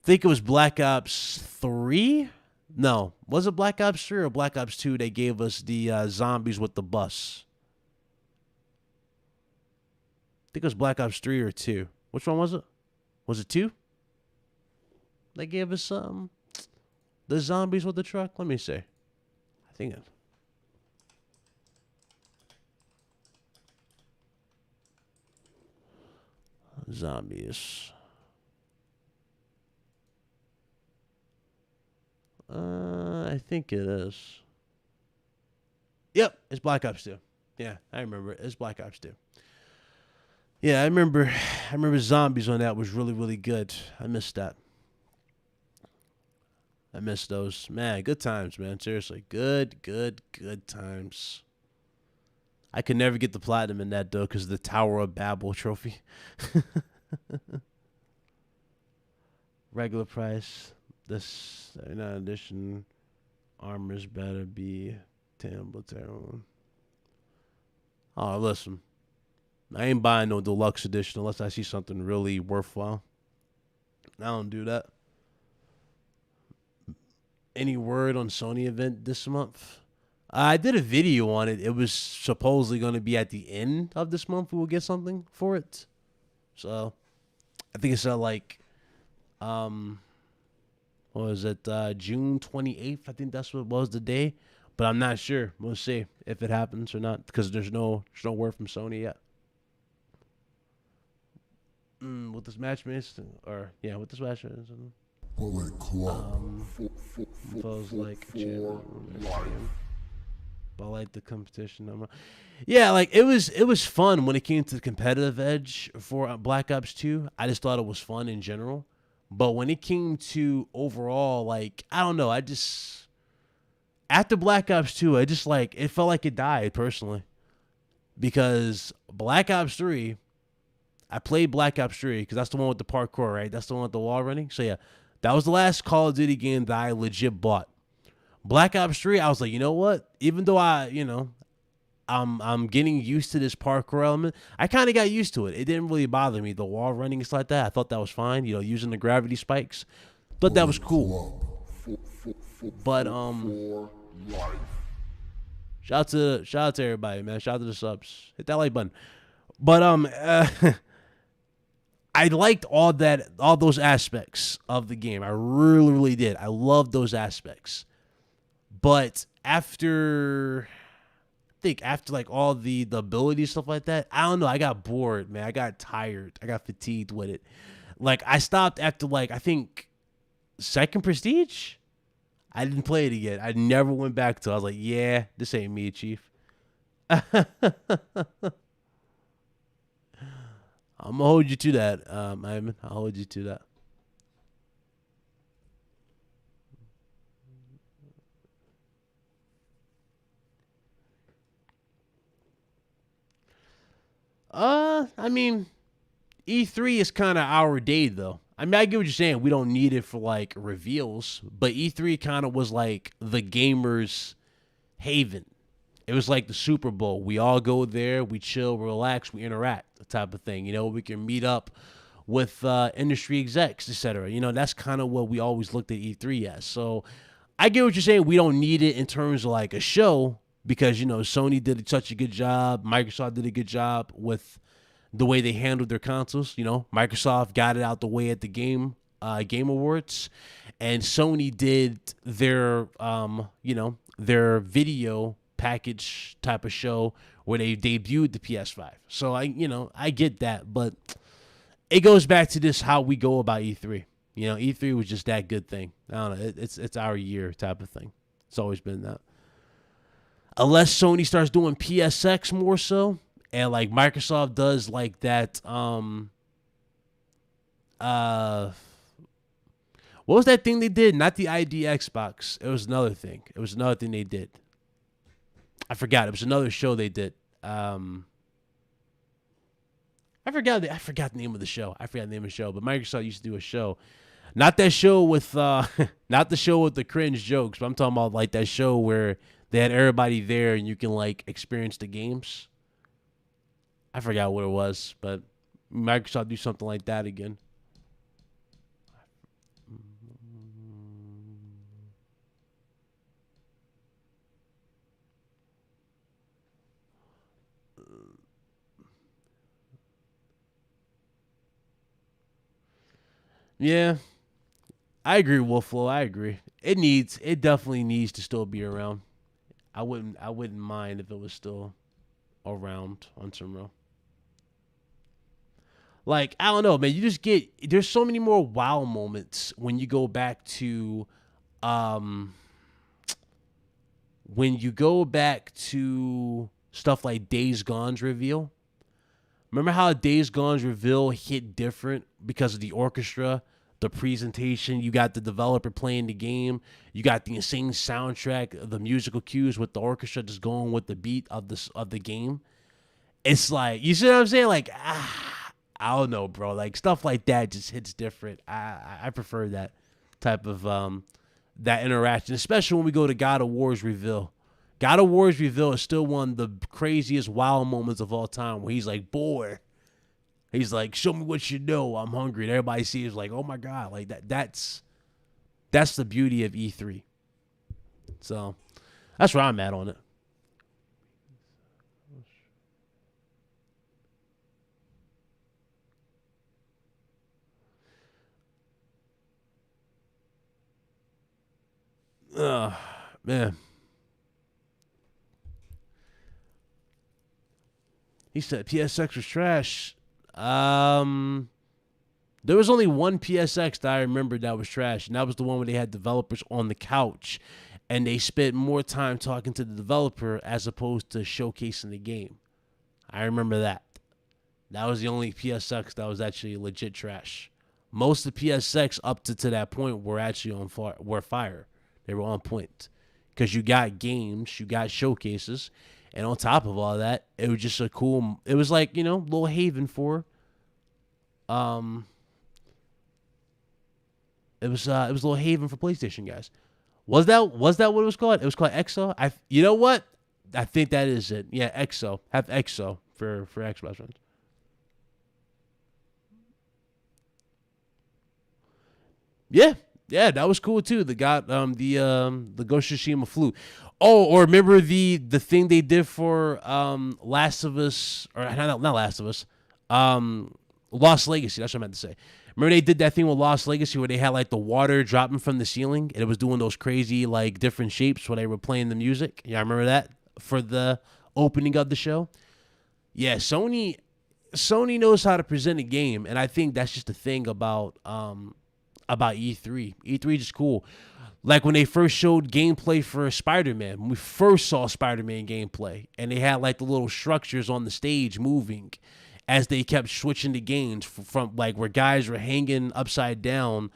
I think it was Black Ops 3. No, was it Black Ops 3 or Black Ops 2 they gave us the zombies with the bus? I think it was Black Ops 3 or 2. Which one was it? Was it 2? They gave us the zombies with the truck? Let me see. I think it. Zombies. I think it is. Yep, it's Black Ops 2. Yeah, I remember it. It's Black Ops 2. Yeah, I remember zombies on that was really, really good. I missed that. I missed those. Man, good times, man. Seriously. Good times. I could never get the platinum in that, though, because of the Tower of Babel trophy. Regular price. This 39 edition armors better be 10 but terrible. Oh, listen. I ain't buying no deluxe edition unless I see something really worthwhile. I don't do that. Any word on Sony event this month? I did a video on it. It was supposedly going to be at the end of this month. We will get something for it. So, I think it's like, what was it? June 28th. I think that's what was the day. But I'm not sure. We'll see if it happens or not because there's no word from Sony yet. With this matchmaking, with this matchmaking. Bullet Club. Feels like For life. But I like the competition. Yeah, like it was fun when it came to the competitive edge for Black Ops 2. I just thought it was fun in general. But when it came to overall, like, I don't know, after Black Ops 2, it felt like it died personally. Because Black Ops 3, I played Black Ops 3 because that's the one with the parkour, right? That's the one with the wall running. So yeah, that was the last Call of Duty game that I legit bought. Black Ops 3, I was like, you know what? Even though I'm getting used to this parkour element, I kind of got used to it. It didn't really bother me. The wall running and stuff like that, I thought that was fine. Using the gravity spikes, thought that was cool. But For life. shout out to everybody, man. Shout out to the subs. Hit that like button. But I liked all those aspects of the game. I really, really did. I loved those aspects. But after like all the abilities, stuff like that, I don't know. I got bored, man. I got tired. I got fatigued with it. Like, I stopped after, like, I think second Prestige. I didn't play it again. I never went back to it. I was like, yeah, this ain't me, Chief. I'm gonna hold you to that, Ivan. I'll hold you to that. I mean, E3 is kind of our day, though. I mean, I get what you're saying. We don't need it for like reveals, but E3 kind of was like the gamers' haven. It was like the Super Bowl. We all go there, we chill, relax, we interact, the type of thing. You know, we can meet up with industry execs, etc. You know, that's kind of what we always looked at E3 as. So I get what you're saying. We don't need it in terms of like a show because, you know, Sony did such a good job. Microsoft did a good job with the way they handled their consoles. You know, Microsoft got it out the way at the Game Awards, and Sony did their, their video package type of show where they debuted the PS5. So I get that, but it goes back to this how we go about E3. You know, E3 was just that good thing. I don't know. It's our year type of thing. It's always been that. Unless Sony starts doing PSX more so, and like Microsoft does like that. What was that thing they did? Not the ID Xbox. It was another thing. It was another thing they did. I forgot. It was another show they did. I forgot the name of the show. I forgot the name of the show. But Microsoft used to do a show. Not that show with not the show with the cringe jokes, but I'm talking about like that show where they had everybody there and you can like experience the games. I forgot what it was, but Microsoft do something like that again. Yeah, I agree, Wolflow. I agree. It definitely needs to still be around. I wouldn't mind if it was still around on some real. Like, I don't know, man. There's so many more wow moments when you go back to, um, stuff like Days Gone's reveal. Remember how Days Gone's reveal hit different because of the orchestra, the presentation? You got the developer playing the game. You got the insane soundtrack, the musical cues with the orchestra just going with the beat of the game. It's like, you see what I'm saying? Like, I don't know, bro. Like, stuff like that just hits different. I prefer that type of that interaction, especially when we go to God of War's reveal. God of War's reveal is still one of the craziest wow moments of all time where he's like, boy. He's like, show me what you know. I'm hungry. And everybody sees like, oh my God. Like that's the beauty of E3. So that's where I'm at on it. Man. He said PSX was trash. There was only one PSX that I remember that was trash, and that was the one where they had developers on the couch, and they spent more time talking to the developer as opposed to showcasing the game. I remember that. That was the only PSX that was actually legit trash. Most of the PSX up to that point were actually were fire. They were on point because you got games, you got showcases. And on top of all that, it was just it was like, little haven for, it was a little haven for PlayStation guys. Was that what it was called? It was called EXO. You know what? I think that is it. Yeah, EXO. Have EXO for Xbox ones. Yeah. Yeah, that was cool too. The Ghost of Tsushima flute. Oh, or remember the thing they did for Last of Us, or not Last of Us, Lost Legacy. That's what I meant to say. Remember they did that thing with Lost Legacy where they had like the water dropping from the ceiling and it was doing those crazy like different shapes while they were playing the music. Yeah, I remember that for the opening of the show. Yeah, Sony knows how to present a game, and I think that's just the thing about E3. E3 is just cool. Like when they first showed gameplay for Spider-Man, when we first saw Spider-Man gameplay, and they had like the little structures on the stage moving as they kept switching the games from like where guys were hanging upside down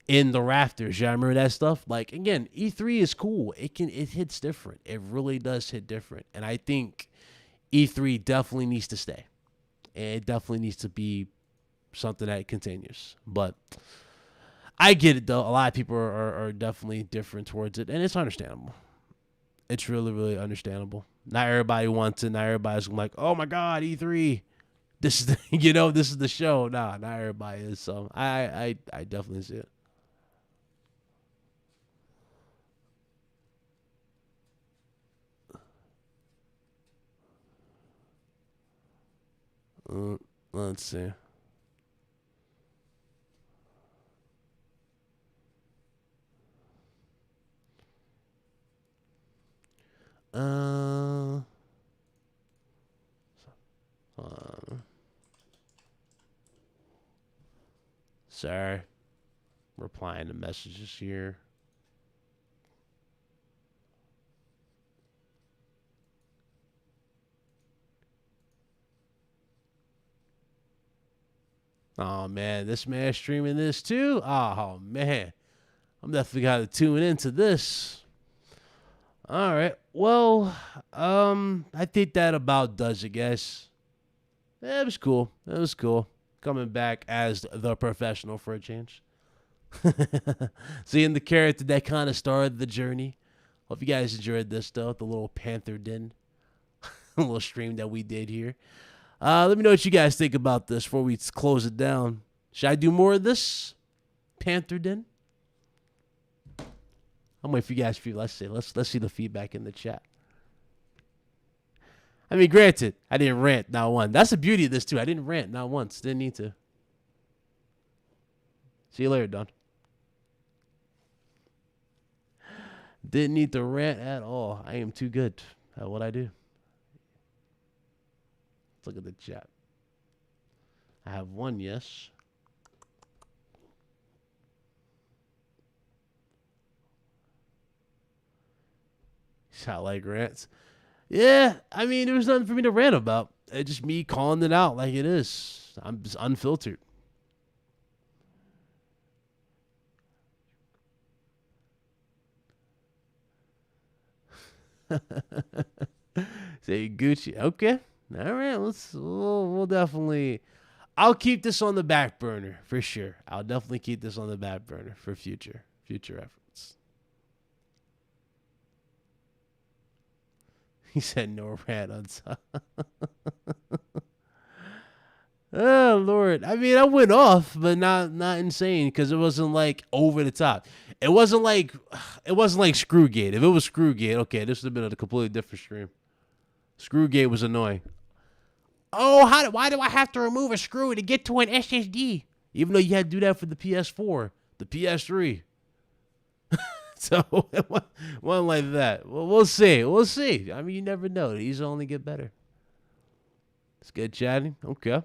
in the rafters. Yeah, I remember that stuff. Like again, E3 is cool. It hits different. It really does hit different. And I think E3 definitely needs to stay. And it definitely needs to be something that continues. But I get it though. A lot of people are definitely different towards it, and it's understandable. It's really, really understandable. Not everybody wants it. Not everybody's like, oh my God, E3. This is the, this is the show. Nah, not everybody is. So I definitely see it. Let's see. Sorry. Replying to messages here. Oh man, this man streaming this too? Oh man. I'm definitely gotta tune into this. All right. Well, I think that about does it, guys. Yeah, it was cool. It was cool. Coming back as the professional for a change. Seeing the character that kind of started the journey. Hope you guys enjoyed this, though. The little Panther Den. A little stream that we did here. Let me know what you guys think about this before we close it down. Should I do more of this? Panther Den? I'm waiting for you guys. Let's see the feedback in the chat. I mean, granted, I didn't rant not once. That's the beauty of this too. I didn't rant not once. Didn't need to. See you later, Don. Didn't need to rant at all. I am too good at what I do. Let's look at the chat. I have one yes. Shot like rants. Yeah, I mean, there was nothing for me to rant about. It's just me calling it out like it is. I'm just unfiltered. Say Gucci. Okay. All right. We'll definitely. I'll keep this on the back burner for sure. I'll definitely keep this on the back burner for future efforts. He said no rant on top. Oh Lord. I mean, I went off, but not insane because it wasn't like over the top. It wasn't like Screwgate. If it was Screwgate, okay, this would have been a completely different stream. Screwgate was annoying. Oh, why do I have to remove a screw to get to an SSD? Even though you had to do that for the PS4, the PS3. So it wasn't like that. Well, we'll see. We'll see. I mean, you never know. These only get better. It's good chatting. Okay.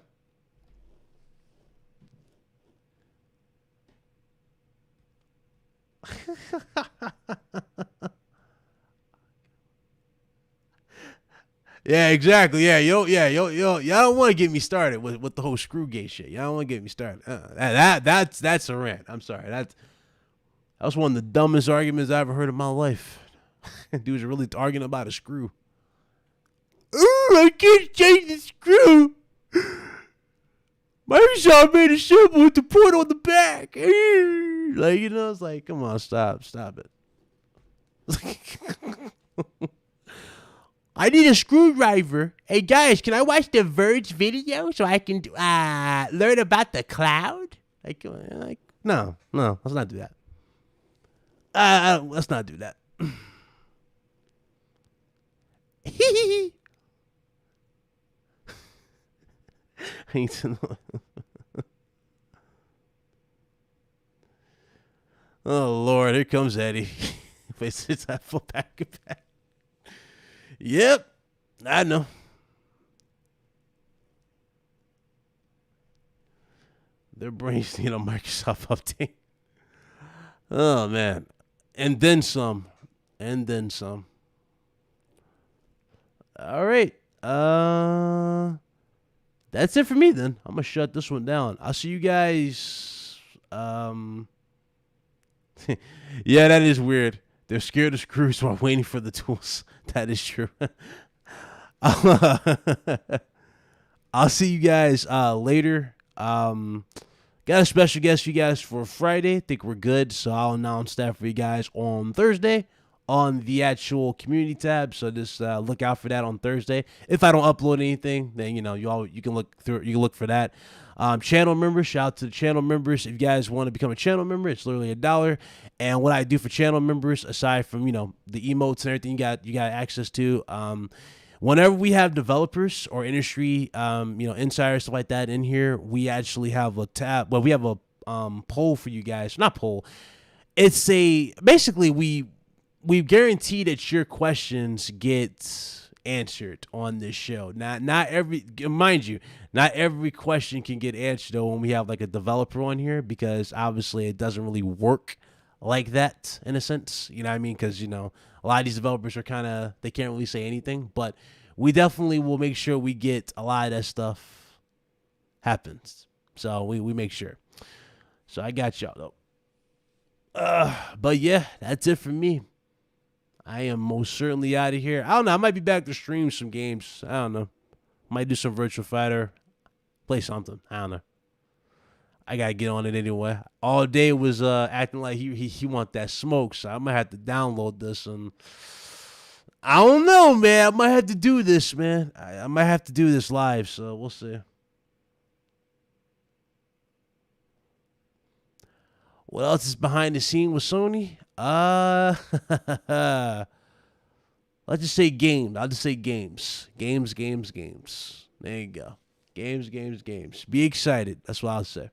Yeah, exactly. Yeah, y'all don't want to get me started with the whole Screwgate shit. Y'all don't want to get me started. That's a rant. I'm sorry. That was one of the dumbest arguments I ever heard in my life. Dudes are really arguing about a screw. Ooh, I can't change the screw. Microsoft made a symbol with the port on the back. Like, it's like, come on, stop it. I need a screwdriver. Hey guys, can I watch the Verge video so I can learn about the cloud? Like no, let's not do that. Let's not do that. I need to know. Oh Lord, here comes Eddie. It's that full back. Yep, I know. Their brains need a Microsoft update. Oh man, and then some, and then some. All right. That's it for me then. I'm gonna shut this one down. I'll see you guys. Yeah, that is weird. They're scared of screws while waiting for the tools. That is true. I'll see you guys later. Got a special guest for you guys for Friday. I think we're good, so I'll announce that for you guys on Thursday on the actual community tab. So just look out for that on Thursday. If I don't upload anything, then you can look through. You can look for that. Channel members, shout out to the channel members. If you guys want to become a channel member, it's literally $1. And what I do for channel members, aside from the emotes and everything, you got access to. Whenever we have developers or industry, insiders, stuff like that in here, we actually have a tab. Well, we have a poll for you guys. Not poll. It's basically we guarantee that your questions get answered on this show. Not every question can get answered though when we have like a developer on here, because obviously it doesn't really work like that in a sense. You know what I mean? Because a lot of these developers are they can't really say anything, but we definitely will make sure we get a lot of that stuff happens. So we make sure. So I got y'all though. But yeah, that's it for me. I am most certainly out of here. I don't know. I might be back to stream some games. I don't know. Might do some Virtual Fighter. Play something. I don't know. I gotta get on it anyway. All day was acting like he want that smoke, so I might have to download this, and I don't know, man. I might have to do this, man. I might have to do this live, so we'll see. What else is behind the scene with Sony? Let's just say games. I'll just say games. Games. There you go. Games. Be excited. That's what I'll say.